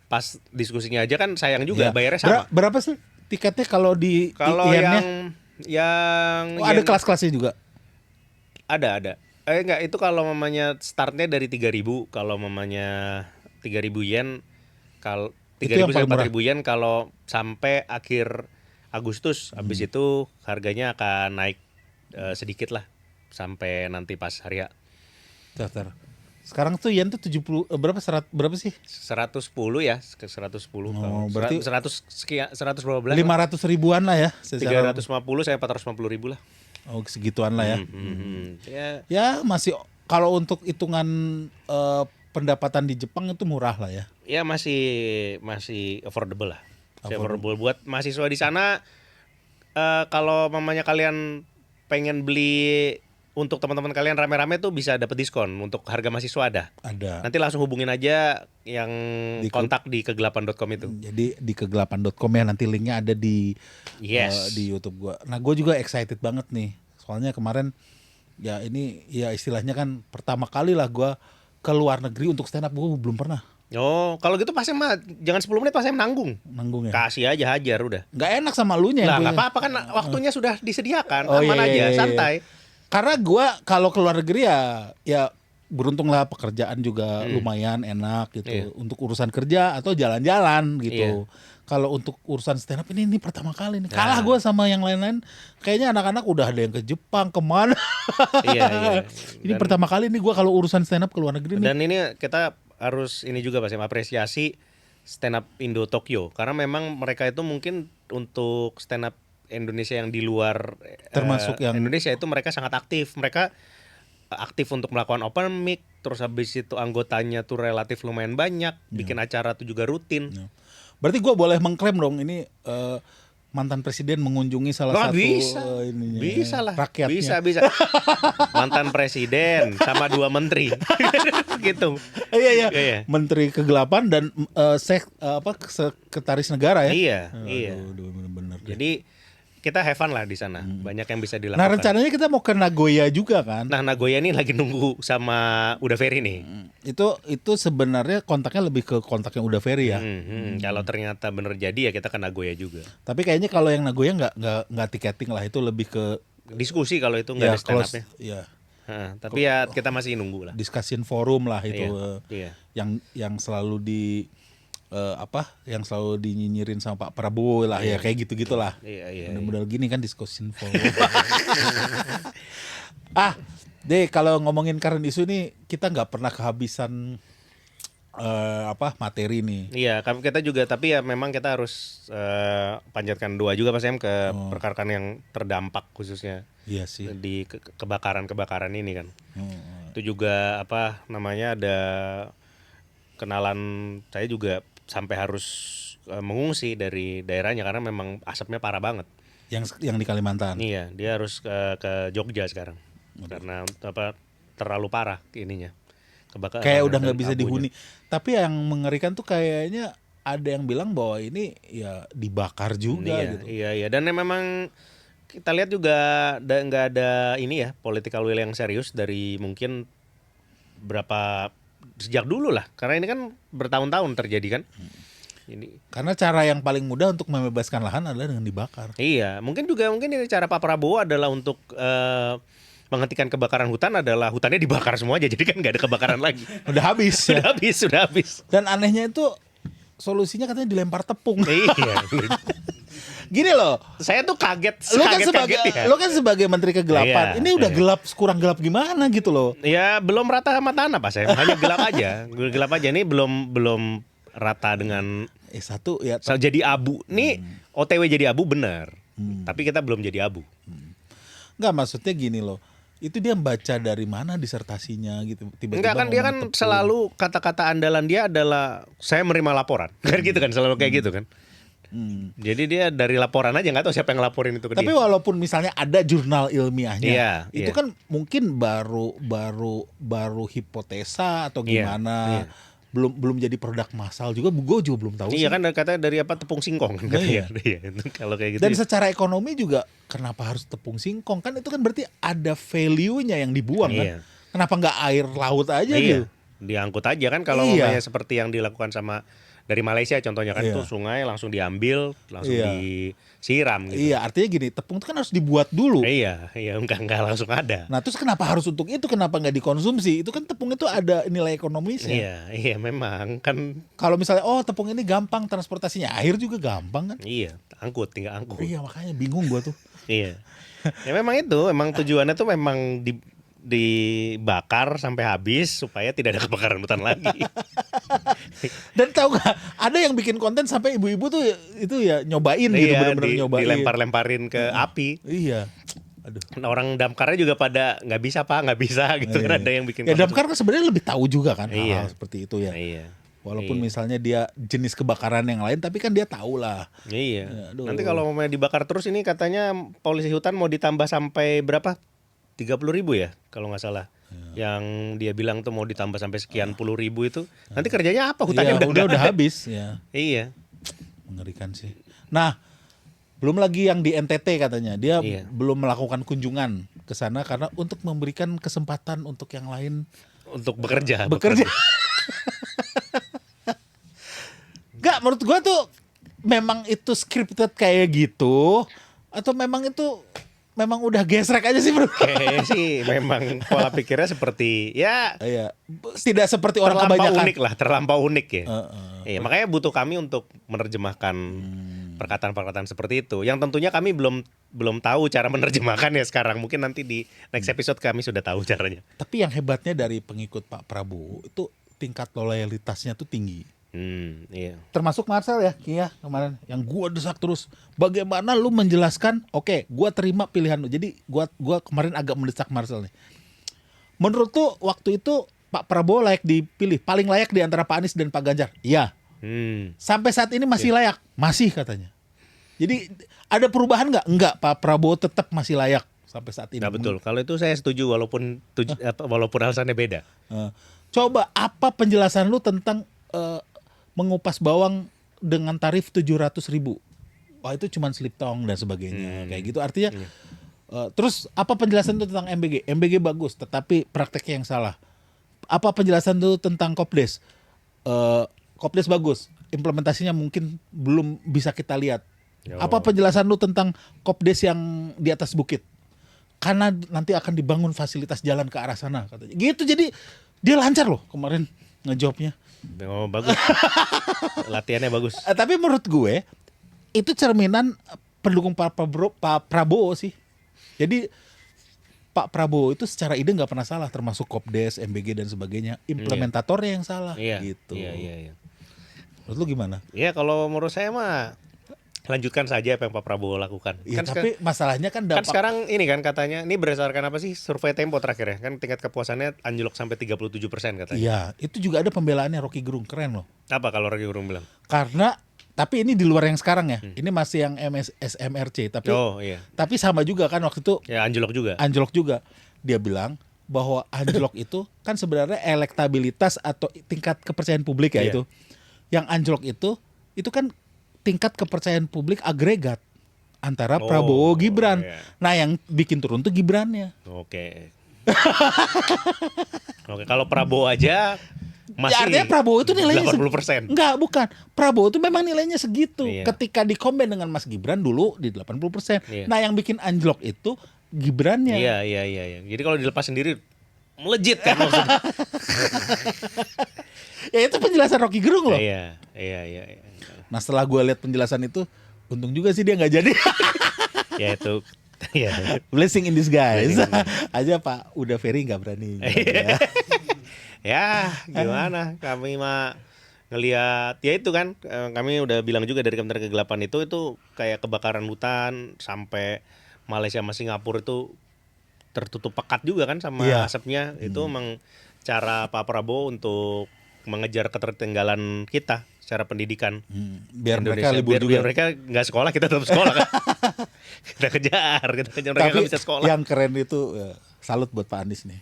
pas diskusinya aja kan sayang juga Ya. bayarnya sama. Berapa sih tiketnya kalau di Kalau IN-nya? yang Ada kelas-kelasnya juga. ada. Enggak, itu kalau mamanya startnya dari 3.000, kalau mamanya 3.000 yen, kalau Itu 3.000 yang sampai paling 4.000 yen kalau sampai akhir Agustus. Habis itu harganya akan naik sedikit lah sampai nanti pas hari H. Daftar. Sekarang tuh yen tuh 70 berapa sih? 110 ya, ke 110. Oh, berarti 100 sekian, 100 berapa belas? 500 ribuan lah ya. 350 saya 450 ribu lah. Oh, segituan lah ya. Ya, Ya masih kalau untuk hitungan pendapatan di Jepang itu murah lah ya. ya masih affordable lah. Affordable buat mahasiswa di sana. Kalau mamanya kalian pengen beli untuk teman-teman kalian rame-rame tuh bisa dapat diskon untuk harga mahasiswa ada. Ada. Nanti langsung hubungin aja yang Di kontak di kegelapan.com itu. Jadi di kegelapan.com ya, nanti linknya ada di Yes. di YouTube gua. Nah, gue juga excited banget nih. Soalnya kemarin ya ini ya istilahnya kan pertama kali lah gua ke luar negeri untuk stand up. Gue belum pernah Oh, kalau gitu pasnya mah jangan 10 menit pasnya nanggung. nanggung ya. Kasih aja hajar udah. Nggak enak sama lu nya. Lah nggak apa-apa kan waktunya sudah disediakan, Oh, aman iya, aja, iya, iya. santai. Karena gua kalau ke luar negeri ya beruntung lah, pekerjaan juga lumayan enak gitu. Iya. Untuk urusan kerja atau jalan-jalan Iya. gitu. Kalau untuk urusan stand up ini pertama kali nih. Nah. Kalah gua sama yang lain-lain. Kayaknya anak-anak udah ada yang ke Jepang, kemana. Iya. Ini pertama kali nih gua kalau urusan stand up ke luar negeri nih. Dan ini kita harus ini juga Pak Sam, apresiasi stand up Indo Tokyo karena memang mereka itu mungkin untuk stand up Indonesia yang di luar Termasuk yang- Indonesia itu mereka sangat aktif. Mereka aktif untuk melakukan open mic, terus habis itu anggotanya tuh relatif lumayan banyak, bikin acara tuh juga rutin. Berarti gua boleh mengklaim dong ini mantan presiden mengunjungi salah Wah, satu bisa. ininya, Bisa lah. rakyatnya. Bisa. Mantan presiden sama 2 menteri. Gitu. Iya. Iya. Menteri Kegelapan dan sekretaris negara ya. Iya, iya. Aduh, bener-bener. Jadi kita have fun lah di sana. Banyak yang bisa dilakukan. Nah, rencananya kita mau ke Nagoya juga kan. Nah, Nagoya ini lagi nunggu sama Uda Ferry nih. Itu sebenarnya kontaknya lebih ke kontak yang udah Ferry ya. Kalau ternyata bener jadi ya kita ke Nagoya juga. Tapi kayaknya kalau yang Nagoya nggak tiketing lah, itu lebih ke Diskusi kalau itu nggak ada stand up-nya. ya Tapi ya kita masih nunggu lah. discussion forum lah itu Iya. yang selalu yang selalu dinyinyirin sama Pak Prabowo lah ya, kayak gitu-gitulah. Iya. Model gini kan discussion forum. Kalau ngomongin current isu nih kita nggak pernah kehabisan materi nih. Iya, kita juga tapi ya memang kita harus panjatkan doa juga Pak Sam ke rekan-rekan yang terdampak khususnya Iya sih. di kebakaran ini kan. Itu juga ada kenalan saya juga sampai harus mengungsi dari daerahnya karena memang asapnya parah banget. Yang di Kalimantan. Iya, dia harus ke Jogja sekarang karena terlalu parah ininya. Kebakaran. Kayak udah nggak dan bisa abunya. dihuni. Tapi yang mengerikan tuh kayaknya ada yang bilang bahwa ini ya dibakar juga Iya, gitu. iya. Dan memang kita lihat juga nggak ada ini ya political will yang serius dari mungkin sejak dulu lah. Karena ini kan bertahun-tahun terjadi kan. Ini. Karena cara yang paling mudah untuk membebaskan lahan adalah dengan dibakar. Iya, mungkin ini cara Pak Prabowo adalah untuk menghentikan kebakaran hutan adalah hutannya dibakar semua aja, jadi kan nggak ada kebakaran lagi. Udah habis ya. Sudah habis. Dan anehnya itu solusinya katanya dilempar tepung. Iya. Gini loh, Saya tuh kaget. lu kan sebagai Menteri Kegelapan, Iya, ini udah iya. gelap, kurang gelap gimana gitu loh. Ya belum rata sama tanah Pak, saya hanya gelap aja. Gelap aja ini belum rata dengan Satu ya jadi abu. Nih OTW jadi abu bener. Tapi kita belum jadi abu. nggak, maksudnya gini loh. Itu dia baca dari mana disertasinya gitu. Tiba-tiba Enggak kan dia kan ngomong tepung. selalu kata-kata andalan dia adalah saya menerima laporan. Kan gitu kan selalu kayak gitu kan. Jadi dia dari laporan aja nggak tahu siapa yang ngelaporin itu ke Tapi dia. walaupun misalnya ada jurnal ilmiahnya, Iya, itu iya. kan mungkin baru hipotesa atau Iya, gimana, iya. belum jadi produk massal juga. Gue juga belum tahu Iya sih. kan katanya dari tepung singkong kan katanya. Iya, itu kalau kayak gitu. Dan secara ekonomi juga kenapa harus tepung singkong, kan itu kan berarti ada value-nya yang dibuang Iya. kan. Kenapa nggak air laut aja iya, gitu? diangkut aja kan kalau Iya. umpamanya seperti yang dilakukan sama dari Malaysia contohnya kan Iya. tuh sungai langsung diambil, langsung Iya. disiram gitu. Iya, artinya gini, tepung itu kan harus dibuat dulu. Iya, enggak langsung ada. Nah, terus kenapa harus untuk itu? Kenapa nggak dikonsumsi? Itu kan tepung itu ada nilai ekonomisnya. Iya memang kan Kalau misalnya tepung ini gampang transportasinya, air juga gampang kan? iya, tinggal angkut. Iya, makanya bingung gua tuh. Iya. Ya memang itu, emang tujuannya tuh memang dibakar sampai habis supaya tidak ada kebakaran hutan lagi. Dan tahu gak, ada yang bikin konten sampai ibu-ibu tuh itu ya nyobain gitu, Iya, benar-benar nyobain. dilempar-lemparin ke api. Iya. Aduh. Orang damkarnya juga pada nggak bisa gitu kan ada yang bikin. Ya konten. damkar kan sebenarnya lebih tahu juga kan Iya. hal-hal seperti itu ya. Iya. Walaupun Iya. misalnya dia jenis kebakaran yang lain, tapi kan dia tahu lah. Iya. Aduh. Nanti kalau mau dibakar terus ini katanya polisi hutan mau ditambah sampai berapa? 30.000 ya kalau nggak salah. Yang dia bilang tuh mau ditambah sampai sekian puluh ribu itu. Nanti kerjanya apa? Hutannya Iya, udah udah ada. habis ya. Iya. Mengerikan sih. Nah, belum lagi yang di NTT katanya. Dia Iya. belum melakukan kunjungan ke sana karena untuk memberikan kesempatan untuk yang lain Untuk bekerja. bekerja. Gak, menurut gua tuh memang itu scripted kayak gitu atau memang itu memang udah gesrek aja sih menurut gua. Kayaknya sih memang pola pikirnya seperti ya Iya, tidak seperti orang terlampau kebanyakan. unik lah, terlampau unik ya. Heeh. Iya, makanya butuh kami untuk menerjemahkan perkataan-perkataan seperti itu. Yang tentunya kami belum tahu cara menerjemahkannya sekarang. Mungkin nanti di next episode kami sudah tahu caranya. Tapi yang hebatnya dari pengikut Pak Prabowo itu tingkat loyalitasnya tuh tinggi. Iya. Termasuk Marcel ya, Kia kemarin yang gua desak terus. Bagaimana lu menjelaskan? Oke, gua terima pilihan lu. Jadi gua kemarin agak mendesak Marcel nih. Menurut tuh waktu itu Pak Prabowo layak dipilih, paling layak di antara Pak Anies dan Pak Ganjar. Iya. Sampai saat ini masih layak, masih katanya. Jadi ada perubahan nggak? Enggak, Pak Prabowo tetap masih layak sampai saat ini. Nah, betul. Kalau itu saya setuju walaupun alasannya beda. Coba apa penjelasan lu tentang mengupas bawang dengan tarif 700.000? Wah, itu cuman slip tong dan sebagainya kayak gitu. Artinya terus apa penjelasan lu tentang MBG? MBG bagus, tetapi prakteknya yang salah. Apa penjelasan lu tentang Kopdes? Kopdes bagus, implementasinya mungkin belum bisa kita lihat. Apa penjelasan lu tentang Kopdes yang di atas bukit? Karena nanti akan dibangun fasilitas jalan ke arah sana katanya. Gitu, jadi dia lancar loh kemarin ngejawabnya. Oh, bagus. Latihannya bagus. Tapi menurut gue itu cerminan pendukung Pak Prabowo sih. Jadi Pak Prabowo itu secara ide nggak pernah salah, termasuk Kopdes, MBG dan sebagainya. Implementatornya yang salah. Iya. Gitu. Iya. Menurut lu gimana? Iya, kalau menurut saya mah lanjutkan saja apa yang Pak Prabowo lakukan. Iya, Kan tapi masalahnya kan kan dampak. sekarang ini kan katanya, ini berdasarkan apa sih survei Tempo terakhir ya, kan tingkat kepuasannya anjlok sampai 37% katanya. Iya, itu juga ada pembelaannya Rocky Gerung, keren loh. Apa kalau Rocky Gerung bilang? Karena tapi ini di luar yang sekarang ya. Ini masih yang SMRC, tapi Oh iya, tapi sama juga kan waktu itu ya anjlok juga. anjlok juga. Dia bilang bahwa anjlok itu kan sebenarnya elektabilitas atau tingkat kepercayaan publik ya Iya. itu. Yang anjlok itu kan tingkat kepercayaan publik agregat antara Oh, Prabowo Gibran. iya. Nah, yang bikin turun tuh Gibrannya. Oke. Oke, kalau Prabowo aja masih Ya, artinya Prabowo itu nilainya 80%. Enggak, bukan. Prabowo itu memang nilainya segitu. Iya. Ketika dikomben dengan Mas Gibran dulu di 80%. Iya. Nah, yang bikin anjlok itu Gibrannya. Iya. Jadi kalau dilepas sendiri melejit kan maksudnya. Ya itu penjelasan Rocky Gerung loh. Iya. Nah, setelah gue lihat penjelasan itu, untung juga sih dia nggak jadi. Ya itu. Ya. Blessing in disguise. Blessing in Aja Pak, udah Ferry nggak berani. Iya. Ya, gimana? Kami mah ngelihat ya itu kan, kami udah bilang juga dari Kementerian Kegelapan itu kayak kebakaran hutan sampai Malaysia sama Singapura itu tertutup pekat juga kan sama Iya. asapnya. Itu emang cara Pak Prabowo untuk mengejar ketertinggalan kita secara pendidikan. Biar Indonesia. mereka libur biar juga. mereka nggak sekolah, kita tetap sekolah kan. kita kejar mereka Tapi nggak bisa sekolah. yang keren itu salut buat Pak Anies nih.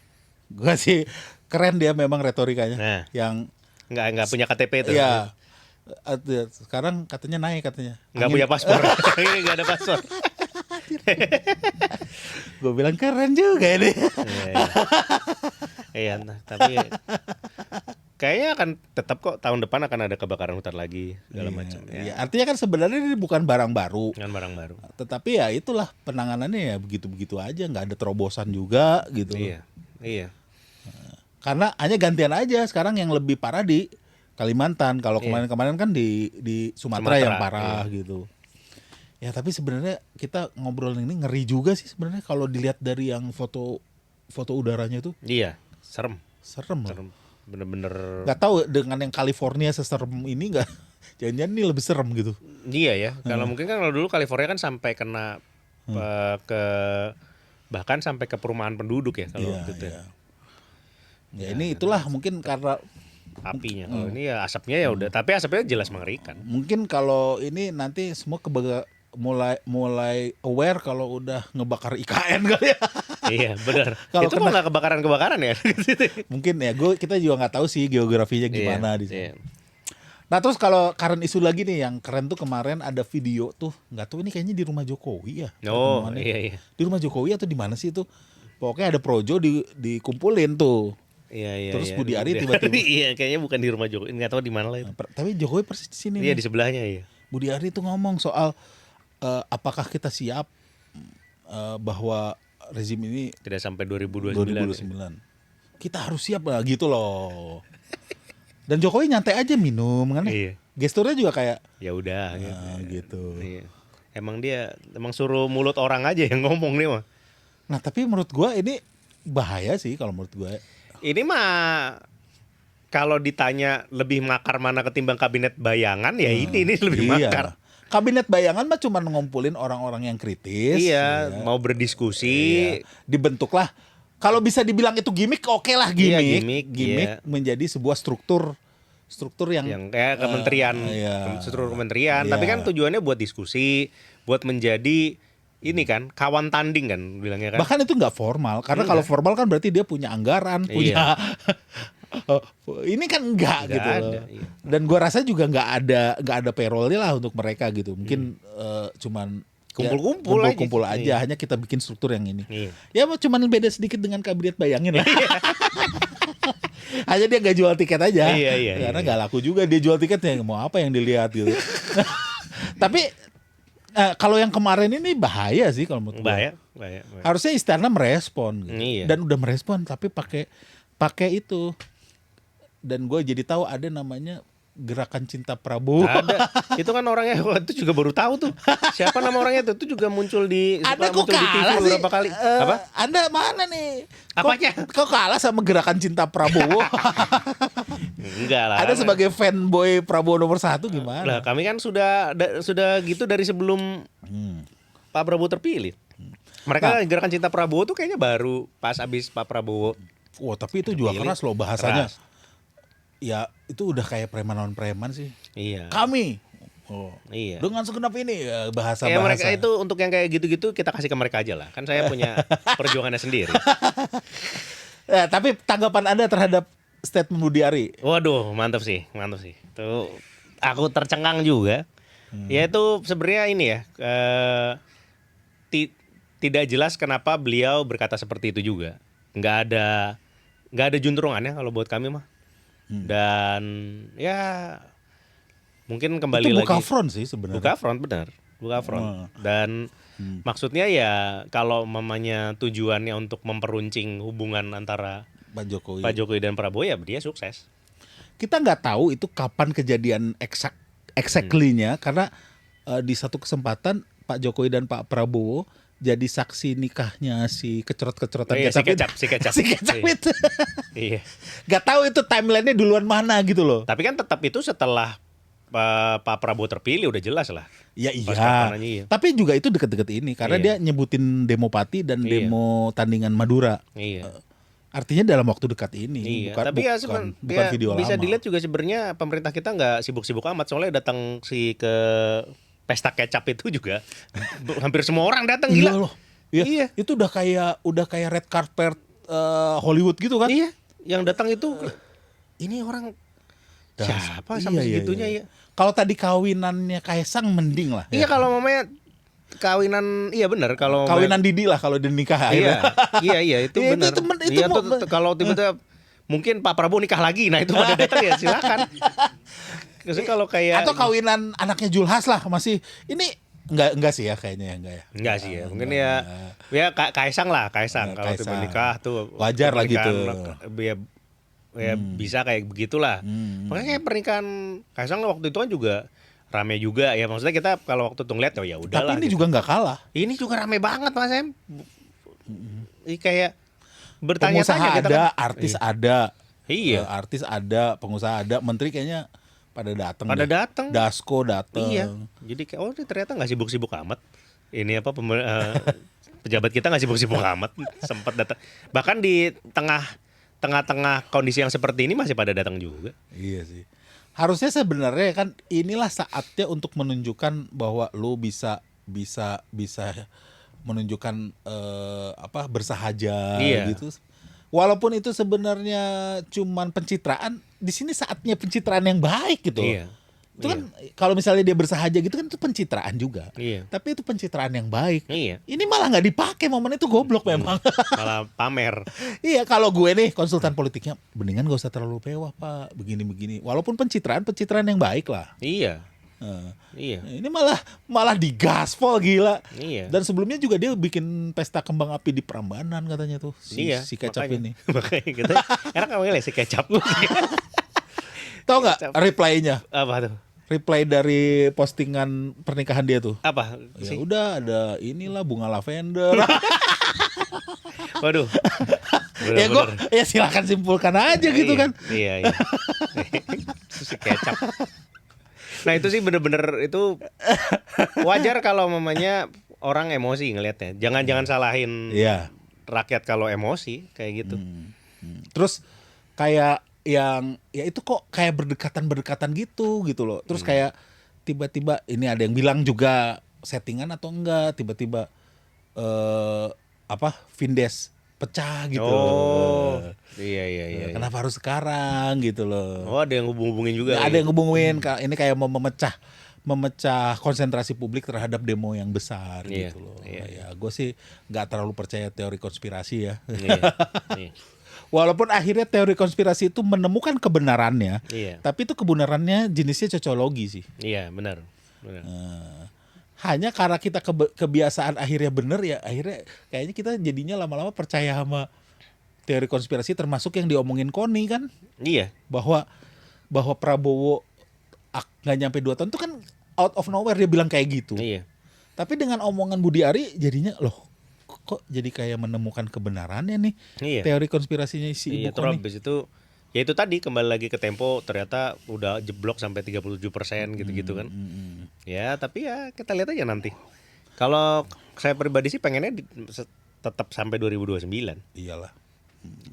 Gue sih keren dia memang retorikanya. Nah. Yang nggak punya KTP itu. Iya. Sekarang katanya naik katanya. Nggak punya paspor. Ini nggak ada paspor. Gue bilang keren juga ini. Iya, nah, tapi kayaknya akan tetap kok tahun depan akan ada kebakaran hutan lagi segala macam. Iya, Ya, artinya kan sebenarnya ini bukan barang baru. dengan barang baru. Tetapi ya itulah penanganannya ya begitu-begitu aja, nggak ada terobosan juga gitu. Iya. Karena hanya gantian aja sekarang yang lebih parah di Kalimantan. Kalau kemarin-kemarin kan di Sumatera yang parah gitu. Ya tapi sebenarnya kita ngobrol ini ngeri juga sih sebenarnya kalau dilihat dari yang foto udaranya tuh Iya, serem. serem loh. Serem. Bener-bener. Nggak tahu dengan yang California seserem ini nggak? Jangan-jangan ini lebih serem gitu. Iya ya. Kalau mungkin kan kalau dulu California kan sampai kena ke bahkan sampai ke perumahan penduduk ya kalau gitu. Iya. Ya ini itulah mungkin karena Apinya. Kalau ini ya asapnya ya udah, tapi asapnya jelas mengerikan. mungkin kalau ini nanti semua mulai aware kalau udah ngebakar IKN kali ya. Iya, benar. Kalau Itu kok nggak kebakaran ya? Mungkin ya, kita juga nggak tahu sih geografinya gimana di sana. Iya. Nah terus kalau current isu lagi nih yang keren tuh kemarin ada video tuh, nggak tahu ini kayaknya di rumah Jokowi ya. Oh, Temuannya. iya. Di rumah Jokowi atau di mana sih itu? Pokoknya ada projo dikumpulin tuh. Iya. Terus Budi Ari tiba-tiba. Iya, kayaknya bukan di rumah Jokowi, nggak tahu di mana lah itu. Tapi Jokowi persis di sini Iya, nih. di sebelahnya iya. Budi Ari tuh ngomong soal apakah kita siap bahwa rezim ini Tidak sampai 2029. 2029. Kita harus siap lah gitu loh. Dan Jokowi nyantai aja minum kan. Iya. Gesturnya juga kayak Ya udah gitu. Iya. Emang suruh mulut orang aja yang ngomong nih mah. Nah, tapi menurut gua ini bahaya sih kalau menurut gua. Ini mah kalau ditanya lebih makar mana ketimbang kabinet bayangan ya ini lebih Iya. makar. Kabinet bayangan mah cuma ngumpulin orang-orang yang kritis. Iya, ya. mau berdiskusi. Iya. Dibentuklah. Kalau bisa dibilang itu gimmick, oke lah Iya, gimmick. gimmick, iya. Menjadi sebuah struktur yang kayak kementerian, iya. struktur kementerian. Iya. Tapi kan tujuannya buat diskusi, buat menjadi ini kan kawan tanding kan bilangnya kan. bahkan itu nggak formal karena kalau formal kan berarti dia punya anggaran, punya ini kan enggak Nggak gitu ada, loh. iya. Dan gua rasa juga nggak ada payrollnya lah untuk mereka gitu. Mungkin cuman Kumpul-kumpul aja. Iya. Hanya kita bikin struktur yang ini. Iya. Ya cuman beda sedikit dengan kabinet bayangin lah. Hanya dia nggak jual tiket aja. Iya. Karena nggak laku juga dia jual tiketnya, mau apa yang dilihat gitu. Tapi kalau yang kemarin ini bahaya sih kalau menurut gua. Bahaya. Harusnya istana merespon gitu. Iya. Dan udah merespon tapi pakai itu. Dan gue jadi tahu ada namanya Gerakan Cinta Prabowo. Ada. Itu kan orangnya itu juga baru tahu tuh. Siapa nama orangnya itu? Itu juga muncul di Anda kok muncul di TV kalah sih? beberapa kali. Apa? Anda mana nih? Apanya? Kok kalah sama Gerakan Cinta Prabowo? Enggak lah. Ada sebagai fanboy Prabowo nomor 1 gimana? Lah, kami kan sudah gitu dari sebelum Pak Prabowo terpilih. Mereka Gerakan Cinta Prabowo tuh kayaknya baru pas abis Pak Prabowo. Wah, tapi itu juga terpilih. keras loh bahasanya. Keras. Ya, itu udah kayak preman sih. Iya. Kami Iya. dengan segenap ini bahasa. Ya mereka itu untuk yang kayak gitu-gitu kita kasih ke mereka aja lah. Kan saya punya perjuangannya sendiri. Tapi tanggapan Anda terhadap statement Budi Ari? Waduh, mantap sih. Tuh aku tercengang juga. Ya itu sebenarnya ini ya. Tidak jelas kenapa beliau berkata seperti itu juga. Nggak ada juntrungannya kalau buat kami mah. Dan ya mungkin kembali itu buka lagi. front sih sebenarnya. Buka front benar. Buka front. Dan maksudnya ya kalau mamanya tujuannya untuk memperuncing hubungan antara Pak Jokowi dan Prabowo ya dia sukses. Kita nggak tahu itu kapan kejadian exactly-nya karena di satu kesempatan Pak Jokowi dan Pak Prabowo jadi saksi nikahnya si kecerot-kecerotan Si kecap. Si kecap itu. Iya. Gak tahu itu timelinenya duluan mana gitu loh. Tapi kan tetap itu setelah Pak Prabowo terpilih udah jelas lah. Ya Pas iya. kapanannya, iya. Tapi juga itu deket-deket ini karena dia nyebutin demo Pati dan demo tandingan Madura. Iya. Artinya dalam waktu dekat ini. Iya. Tapi ya bukan ya, video bisa lama. dilihat juga sebenarnya pemerintah kita nggak sibuk-sibuk amat soalnya datang ke pesta kecap itu juga hampir semua orang datang Iya gila. loh. Iya. Itu udah kayak red carpet Hollywood gitu kan? Iya. Yang datang itu ini orang siapa sampai segitunya ya. Kalau tadi kawinannya Kaisang mending lah. Iya kalau mamanya kawinan iya benar kalau kawinan Didi lah kalau dinikah iya itu Iya, benar. itu Iya tuh kalau tiba-tiba mungkin Pak Prabowo nikah lagi nah itu pada datang ya silakan. Terus kalau kayak atau kawinan anaknya Julhas lah masih ini enggak sih ya kayaknya ya. Enggak sih ya. Mungkin ya Kaisang kalau tiba nikah tuh wajar lah gitu. Ya bisa kayak begitulah. Makanya pernikahan Kaisang waktu itu kan juga rame juga ya maksudnya kita kalau waktu itu ngeliat ya udahlah. Tapi ini juga nggak kalah. Ini juga rame banget Mas Em. Ini kayak bertanya-tanya pengusaha kita ada, kan. artis ada. Iya. Artis ada, pengusaha ada, menteri kayaknya pada datang. Dasko datang. Iya. Jadi kayak ini ternyata nggak sibuk-sibuk amat. Ini apa pejabat kita nggak sibuk-sibuk amat sempat datang. Bahkan di tengah-tengah kondisi yang seperti ini masih pada datang juga. Iya sih. Harusnya sebenarnya kan inilah saatnya untuk menunjukkan bahwa lo bisa menunjukkan bersahaja Iya. gitu. Walaupun itu sebenarnya cuman pencitraan, di sini saatnya pencitraan yang baik gitu. Iya. Itu kan kalau misalnya dia bersahaja gitu kan itu pencitraan juga. Iya. Tapi itu pencitraan yang baik. Iya. Ini malah nggak dipakai, momen itu goblok memang. Malah pamer. Iya, kalau gue nih konsultan politiknya, mendingan gak usah terlalu mewah Pak, begini-begini. Walaupun pencitraan yang baik lah. Iya. Nah, Iya. ini malah digaspol gila. Iya. Dan sebelumnya juga dia bikin pesta kembang api di Prambanan katanya tuh si kecap makanya. ini. Makanya gitu. Enak kamu ngeliat si kecap. Tahu nggak Kecap. reply-nya? Apa tuh? Reply dari postingan pernikahan dia tuh. Apa Ya sih? udah ada inilah bunga lavender. Waduh. Ya gue Bener-bener. ya silakan simpulkan aja gitu Iya, kan. Iya, iya. Itu si kecap. Nah itu sih bener-bener itu wajar kalau mamanya orang emosi ngelihatnya. Jangan salahin Iya. rakyat kalau emosi kayak gitu. Terus kayak yang ya itu kok kayak berdekatan gitu loh. Terus kayak tiba-tiba ini ada yang bilang juga settingan atau enggak, tiba-tiba Vindes pecah gitu Oh, loh. iya. Kenapa harus sekarang gitu loh. Oh ada yang hubungin juga. Ya, ada yang ngubungin ini kayak mau memecah konsentrasi publik terhadap demo yang besar Iya, gitu loh. iya. Ya gue sih nggak terlalu percaya teori konspirasi ya. Iya, iya. Walaupun akhirnya teori konspirasi itu menemukan kebenarannya, Iya. tapi itu kebenarannya jenisnya cocologi sih. Iya, benar. Hanya karena kita kebiasaan akhirnya bener ya, akhirnya kayaknya kita jadinya lama-lama percaya sama teori konspirasi, termasuk yang diomongin Koni kan, Iya. bahwa Prabowo nggak nyampe 2 tahun itu kan out of nowhere dia bilang kayak gitu. Iya. Tapi dengan omongan Budi Ari jadinya loh kok jadi kayak menemukan kebenarannya nih Iya. teori konspirasinya si Iya, Ibu terus Koni. habis itu ya itu tadi kembali lagi ke Tempo ternyata udah jeblok sampai 37% gitu-gitu kan. Ya, tapi ya kita lihat aja nanti. Kalau saya pribadi sih pengennya tetap sampai 2029. Iyalah.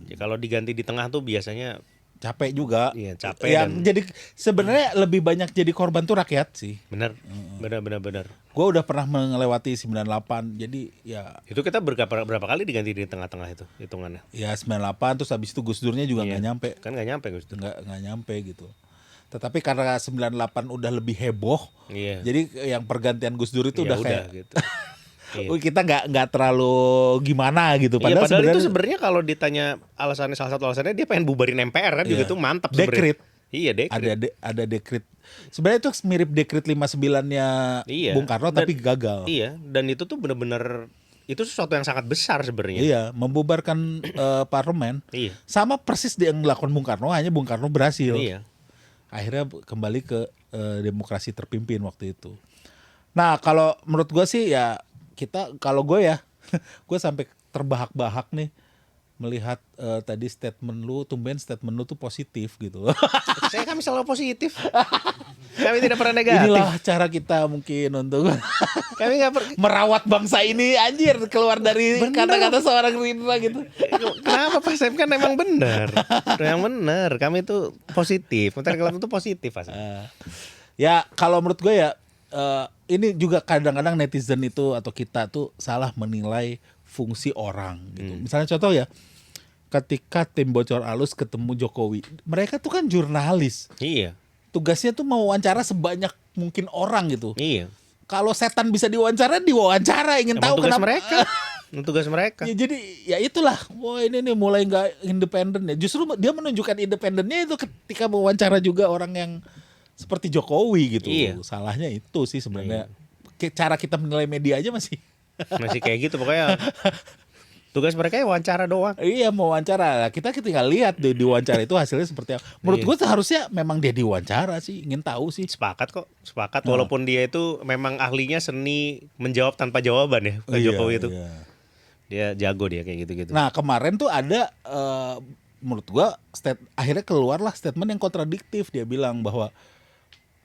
Ya, kalau diganti di tengah tuh biasanya Capek juga. Iya, capek Yang dan- jadi sebenarnya lebih banyak jadi korban tuh rakyat sih. benar. Benar. Gue udah pernah melewati 98, jadi ya Itu kita berapa kali diganti di tengah-tengah itu hitungannya. 98 terus habis itu Gus Durnya juga nggak Iya. nyampe. Kan nggak nyampe Gus Dur. Nggak nyampe gitu. Tetapi karena 98 udah lebih heboh, Iya. jadi yang pergantian Gus Dur itu Ya udah kayak gitu. Iya. kita nggak terlalu gimana gitu. Iya, padahal sebenarnya itu sebenarnya kalau ditanya alasannya, salah satu alasannya dia pengen bubarin MPR kan juga Iya. itu mantap Dekret. sebenarnya. Iya, dekret. ada dekret. Sebenarnya itu mirip dekret 59-nya Iya. Bung Karno tapi gagal. Iya, dan itu tuh bener-bener itu sesuatu yang sangat besar sebenarnya. Iya, membubarkan parlemen. Iya. Sama persis yang dilakukan Bung Karno, hanya Bung Karno berhasil. Iya. Akhirnya kembali ke demokrasi terpimpin waktu itu. Nah, kalau menurut gue sih ya kalau gue ya, gue sampai terbahak-bahak nih melihat tadi tumben statement lu tuh positif gitu. Kami selalu positif. Kami tidak pernah negatif. Inilah cara kita mungkin untuk Kami nggak merawat bangsa ini, anjir, keluar dari kata-kata seorang Rindra gitu. Kenapa Pak Sam kan emang benar. Yang benar. Kami itu positif. Menteri Kelautan itu positif Pak Sam. Ya kalau menurut gue ya ini juga kadang-kadang netizen itu atau kita tuh salah menilai fungsi orang gitu. Misalnya contoh ya, ketika tim Bocor Alus ketemu Jokowi, mereka tuh kan jurnalis. Iya. Tugasnya tuh mewawancara sebanyak mungkin orang gitu. Iya. Kalau setan bisa diwawancara, ingin Emang tahu tugas kenapa. mereka. Emang tugas mereka. Ya jadi ya itulah, wah ini nih mulai nggak independen ya. Justru dia menunjukkan independennya itu ketika mewawancara juga orang yang seperti Jokowi gitu. Iya. Salahnya itu sih sebenarnya. Cara kita menilai media aja masih. Masih kayak gitu pokoknya. Tugas mereka ya wawancara doang. Iya mau wawancara. Nah, kita tinggal lihat di wawancara itu hasilnya seperti apa. Menurut Iya. gue seharusnya memang dia diwawancara sih, ingin tahu sih. Sepakat kok, sepakat. Walaupun dia itu memang ahlinya seni menjawab tanpa jawaban ya, Pak Jokowi itu. Iya. Dia jago dia kayak gitu-gitu. Nah kemarin tuh ada menurut gua akhirnya keluarlah statement yang kontradiktif. Dia bilang bahwa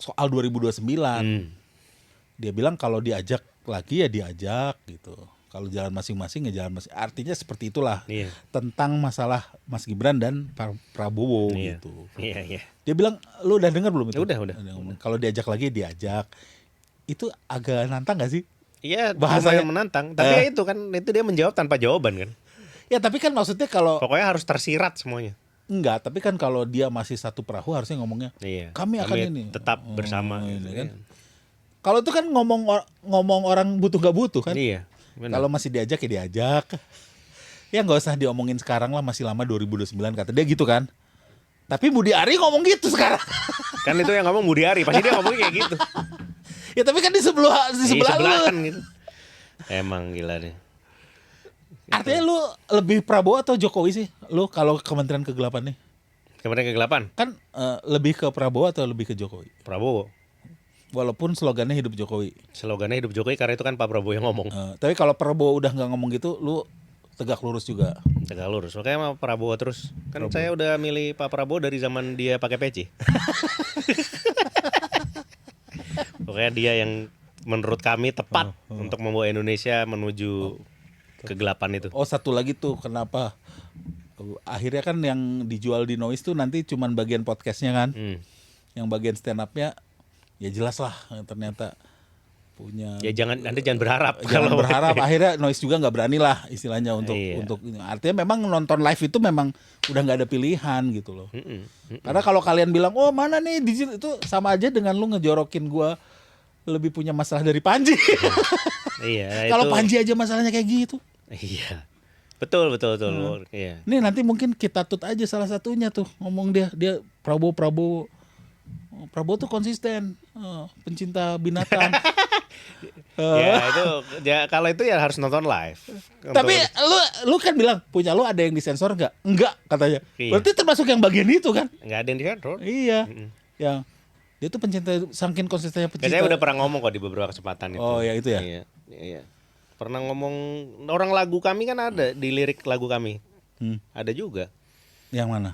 soal 2029 dia bilang kalau diajak lagi ya diajak gitu, kalau jalan masing-masing ya jalan masing. Artinya seperti itulah. Iya. Tentang masalah Mas Gibran dan Prabowo Iya. gitu. Iya. Dia bilang lu udah dengar belum itu? Udah. Kalau diajak lagi diajak. Itu agak nantang gak sih? Iya, Bahasanya. lumayan menantang. Tapi ya itu kan, itu dia menjawab tanpa jawaban kan. Ya tapi kan maksudnya kalau Pokoknya harus tersirat semuanya. enggak, tapi kan kalau dia masih satu perahu harusnya ngomongnya Iya. kami akan ini tetap bersama. ini gitu, kan. kan. Kalau itu kan ngomong orang butuh nggak butuh kan. Iya. benar. Kalau masih diajak ya diajak. Ya nggak usah diomongin sekarang lah, masih lama 2029 kata dia gitu kan. Tapi Budi Ari ngomong gitu sekarang. Kan itu yang ngomong Budi Ari, pasti dia ngomongnya kayak gitu. Ya tapi kan di sebelah Di lu. sebelahan gitu. Emang gila deh. Artinya lu lebih Prabowo atau Jokowi sih? Lu kalau Kementerian Kegelapan nih. Kemudian kegelapan, Kan lebih ke Prabowo atau lebih ke Jokowi? Prabowo. Walaupun slogannya hidup Jokowi. Slogannya hidup Jokowi karena itu kan Pak Prabowo yang ngomong. Tapi kalau Prabowo udah nggak ngomong gitu, lu tegak lurus juga. Tegak lurus. Makanya sama Prabowo terus. Kan saya udah milih Pak Prabowo dari zaman dia pakai peci. Pokoknya dia yang menurut kami tepat untuk membawa Indonesia menuju kegelapan itu. Oh satu lagi tuh kenapa akhirnya kan yang dijual di Noise tuh nanti cuman bagian podcastnya kan, yang bagian stand upnya ya jelas lah ternyata punya. Ya Anda jangan berharap. Jangan kalau- berharap akhirnya Noise juga nggak berani lah istilahnya untuk Iya. artinya memang nonton live itu memang udah nggak ada pilihan gitu loh. Mm-mm. Karena kalau kalian bilang oh mana nih itu sama aja dengan lu ngejorokin gua lebih punya masalah dari Panji. Iya. Kalau itu- Panji aja masalahnya kayak gitu. Iya. Betul. Iya. Nih nanti mungkin kita tut aja salah satunya tuh ngomong dia Prabowo. Oh, Prabowo tuh konsisten, pencinta binatang. Ya itu ya kalau itu ya harus nonton live. Tapi lu kan bilang punya lu ada yang disensor nggak? Enggak katanya. Iya. Berarti termasuk yang bagian itu kan? nggak ada yang di-control. Iya. Yang dia tuh pencinta saking konsistennya Ya, pencinta. saya udah pernah ngomong kok di beberapa kesempatan itu. Oh, ya itu ya? Iya. Pernah ngomong orang lagu kami kan ada di lirik lagu kami. Hmm. Ada juga. Yang mana?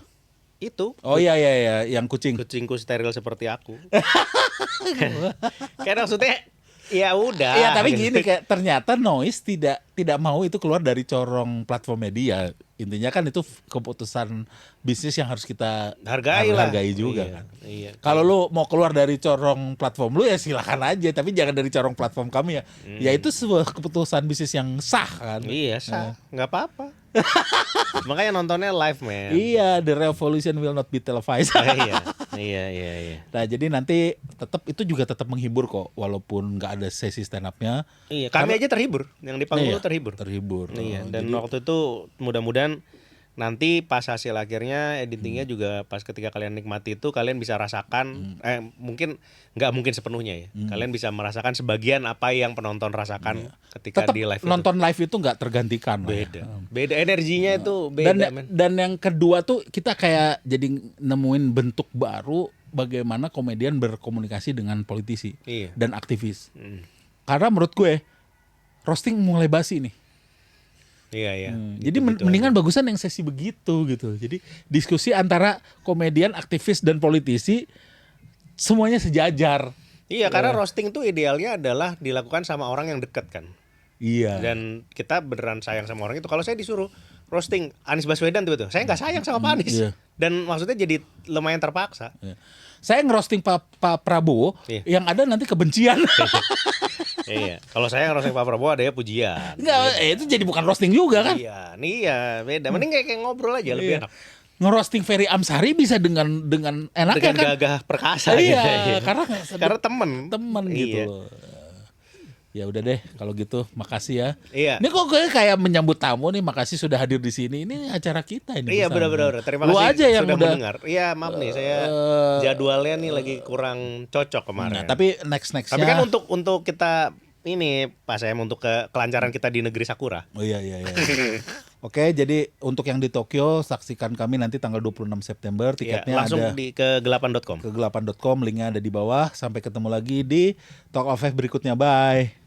Itu Oh iya, yang kucing. kucingku steril seperti aku. Kayak maksudnya ya udah. Iya, tapi gini kayak ternyata Noise tidak mau itu keluar dari corong platform media. Intinya kan itu keputusan bisnis yang harus kita hargai juga Iya, kan. Iya. Kalau lu mau keluar dari corong platform lu ya silakan aja, tapi jangan dari corong platform kami ya. Ya itu sebuah keputusan bisnis yang sah kan. Iya sah, nggak apa-apa. Makanya nontonnya live man. Iya, the revolution will not be televised. Iya. Nah, jadi nanti itu juga tetap menghibur kok walaupun nggak ada sesi stand up-nya. Iya, kami aja terhibur. Yang di panggung Iya, tuh terhibur. Terhibur. Iya, Oh, dan jadi- waktu itu mudah-mudahan nanti pas hasil akhirnya editingnya juga pas ketika kalian nikmati itu kalian bisa rasakan mungkin nggak mungkin sepenuhnya ya. Kalian bisa merasakan sebagian apa yang penonton rasakan ketika tetap di live itu. nonton live itu nggak tergantikan lah ya. Beda energinya itu beda men. Dan yang kedua tuh kita kayak jadi nemuin bentuk baru bagaimana komedian berkomunikasi dengan politisi Iya. dan aktivis. Mm. Karena menurut gue roasting mulai basi nih. Iya. Jadi mendingan bagusan yang sesi begitu gitu. Jadi diskusi antara komedian, aktivis dan politisi semuanya sejajar. Iya, karena roasting tuh idealnya adalah dilakukan sama orang yang dekat kan. Iya. Dan kita beneran sayang sama orang itu. Kalau saya disuruh roasting Anies Baswedan tuh, saya nggak sayang sama Pak Anies. Iya. Dan maksudnya jadi lumayan terpaksa. Iya. Saya ngerosting Pak Prabowo, Iya. yang ada nanti kebencian. Iya. Kalau saya roasting Pak Prabowo ada ya pujian. Enggak, itu jadi bukan roasting juga kan? Iya, nih ya beda. Mending kayak ngobrol aja lebih Iya. enak. Ngerosting Ferry Amsari bisa dengan enaknya Dengan kan? gagah perkasa. Iya, gitu. karena temen. teman Iya. gitu loh. Ya udah deh kalau gitu, makasih ya. Iya. Ini kok kayak menyambut tamu nih, makasih sudah hadir di sini. Ini acara kita ini. Iya bersama. benar-benar. Terima Lu kasih aja yang sudah udah mendengar. Iya maaf nih saya jadwalnya nih lagi kurang cocok kemarin. Nah, tapi nextnya. Tapi kan untuk kita ini Pak Sam untuk kelancaran kita di negeri Sakura. Oh iya. Oke, jadi untuk yang di Tokyo saksikan kami nanti tanggal 26 September. Iya, Tiketnya langsung ada di kegelapan.com. kegelapan.com, linknya ada di bawah. Sampai ketemu lagi di Talk of Five berikutnya. Bye.